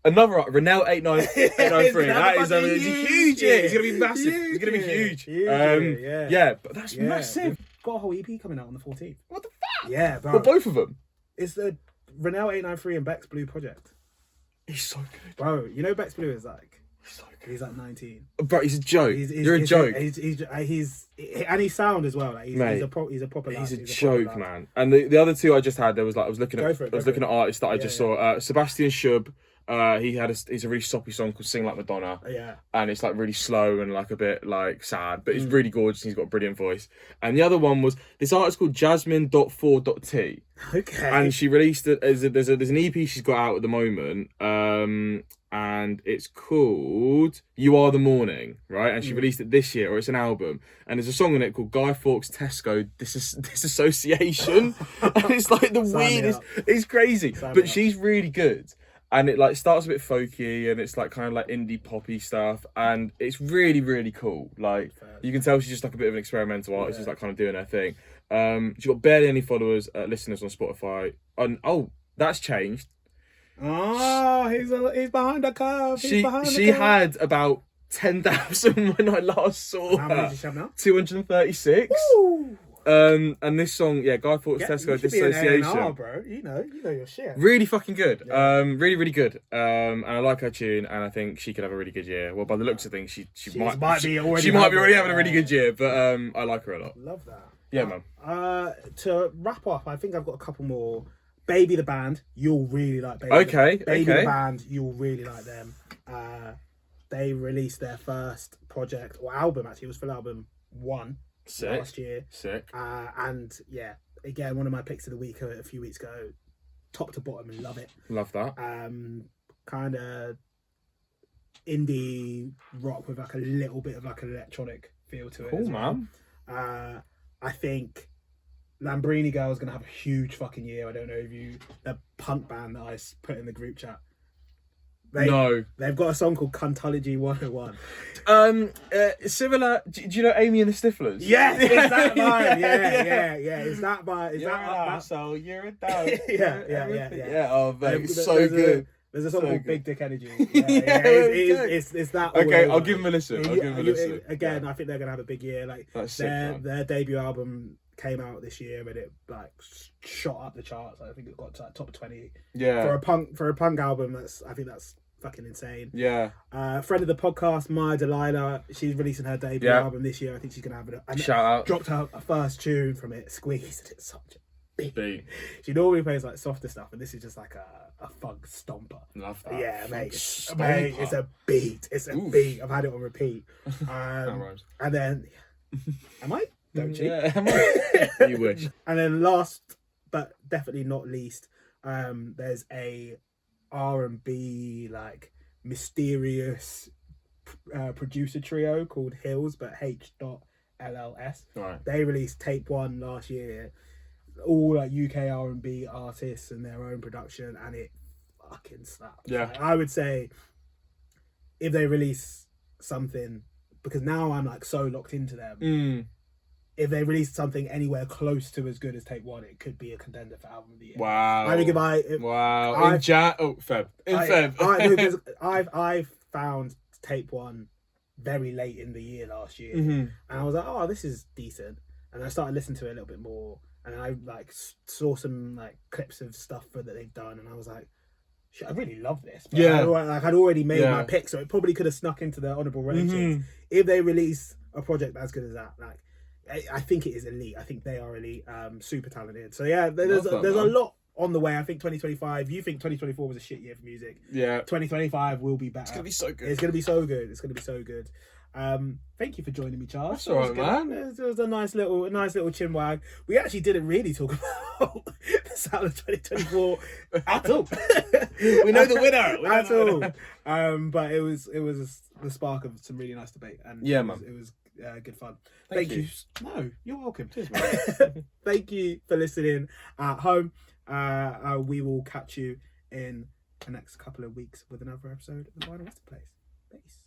Another Renell 893. That is a huge huge year. year. It's gonna be massive. It's gonna be huge. Yeah, but that's massive. Got a whole EP coming out on the 14th. What the fuck? Yeah, bro. Well, both of them. It's the Renell 893 and Bex Blue project. He's so good. Bro, you know Bex Blue is like... He's so good. He's like 19. Bro, he's a joke. You're a joke. He's and his sound as well. Like he's a proper. He's a joke, man. And the other two I just had, there was like I was looking at artists that I just saw. Sebastian Shub. He's a really soppy song called Sing Like Madonna. Yeah. And it's like really slow and like a bit like sad, but it's really gorgeous and he's got a brilliant voice. And the other one was this artist called Jasmine.4.t. Okay. And she released it there's an EP she's got out at the moment. And it's called You Are the Morning, right? And she released it this year, or it's an album. And there's a song on it called Guy Fawkes Tesco Disassociation. And it's like the weirdest, it's crazy. But she's really good. And it like starts a bit folky and it's like kind of like indie poppy stuff. And it's really, really cool. Like you can tell she's just like a bit of an experimental artist, just like kind of doing her thing. She's got barely any followers, listeners on Spotify. And that's changed. Oh, he's behind the curve. She had about 10,000 when I last saw her. How many does she have now? 236. Woo! And this song, Guy Fawkes Tesco Disassociation. Bro. You know your shit. Really fucking good. Really, really good. And I like her tune, and I think she could have a really good year. Well, by the looks of things, she might be already having a really good year. But I like her a lot. Love that. Yeah, man. To wrap up, I think I've got a couple more. Baby the Band, you'll really like Baby. Baby the Band, you'll really like them. They released their first project or album. Actually, it was full album 1 last year. Sick. And yeah, again, one of my picks of the week a few weeks ago. Top to bottom, and love it. Love that. Kind of indie rock with like a little bit of like an electronic feel to it. Cool, man. I think Lambrini Girl is going to have a huge fucking year. I don't know if the punk band that I put in the group chat. They've got a song called Cuntology 101. Similar. Do you know Amy and the Stiflers? Yes, it's that vibe. Yeah. Is that vibe? You're an asshole. You're a dog. Yeah. Oh, mate, so good. There's a song called Big Dick Energy. It's that. Okay, I'll give him a listen. Again, I think they're gonna have a big year. Like their debut album came out this year and it like shot up the charts. I think it got to like top 20. Yeah. For a punk album, I think that's fucking insane. Yeah. Friend of the podcast, Maya Delilah, she's releasing her debut album this year. I think she's gonna have it. Shout out. Dropped her first tune from it, Squeeze, and it's such a beat. She normally plays like softer stuff, and this is just like a funk stomper. Love that. Yeah, mate. It's a beat. It's a beat. I've had it on repeat. And then, am I? Don't you? Yeah, am I? You wish. And then last, but definitely not least, there's a R&B like mysterious producer trio called Hills, but H.LLS. Right. They released tape 1 last year. All like UK R&B artists and their own production, and it fucking slaps. Yeah. Like, I would say if they release something, because now I'm like so locked into them. Mm. If they release something anywhere close to as good as Take One, it could be a contender for album of the year. Wow. I think if Feb. Feb. I've found Take One very late in the year last year, Mm-hmm. and I was like, oh, this is decent, and I started listening to it a little bit more, and I like saw some like clips of stuff that they've done, and I was like, shit, I really love this. But Yeah. I'd already made my pick, so it probably could have snuck into the honourable mentions. If they release a project as good as that, like, I think it is elite. I think they are elite, super talented. So yeah, there's a lot on the way. I think 2025. You think 2024 was a shit year for music? Yeah. 2025 will be better. It's gonna be so good. It's gonna be so good. It's gonna be so good. Thank you for joining me, Charles. That's all right, man. It was a nice little chin wag. We actually didn't really talk about the sound of 2024 at all. We know the winner at all. But it was the spark of some really nice debate, and yeah, it was good fun. Thank you. No, you're welcome. Cheers, man. Thank you for listening at home. We will catch you in the next couple of weeks with another episode of The Final Resting Place. Peace.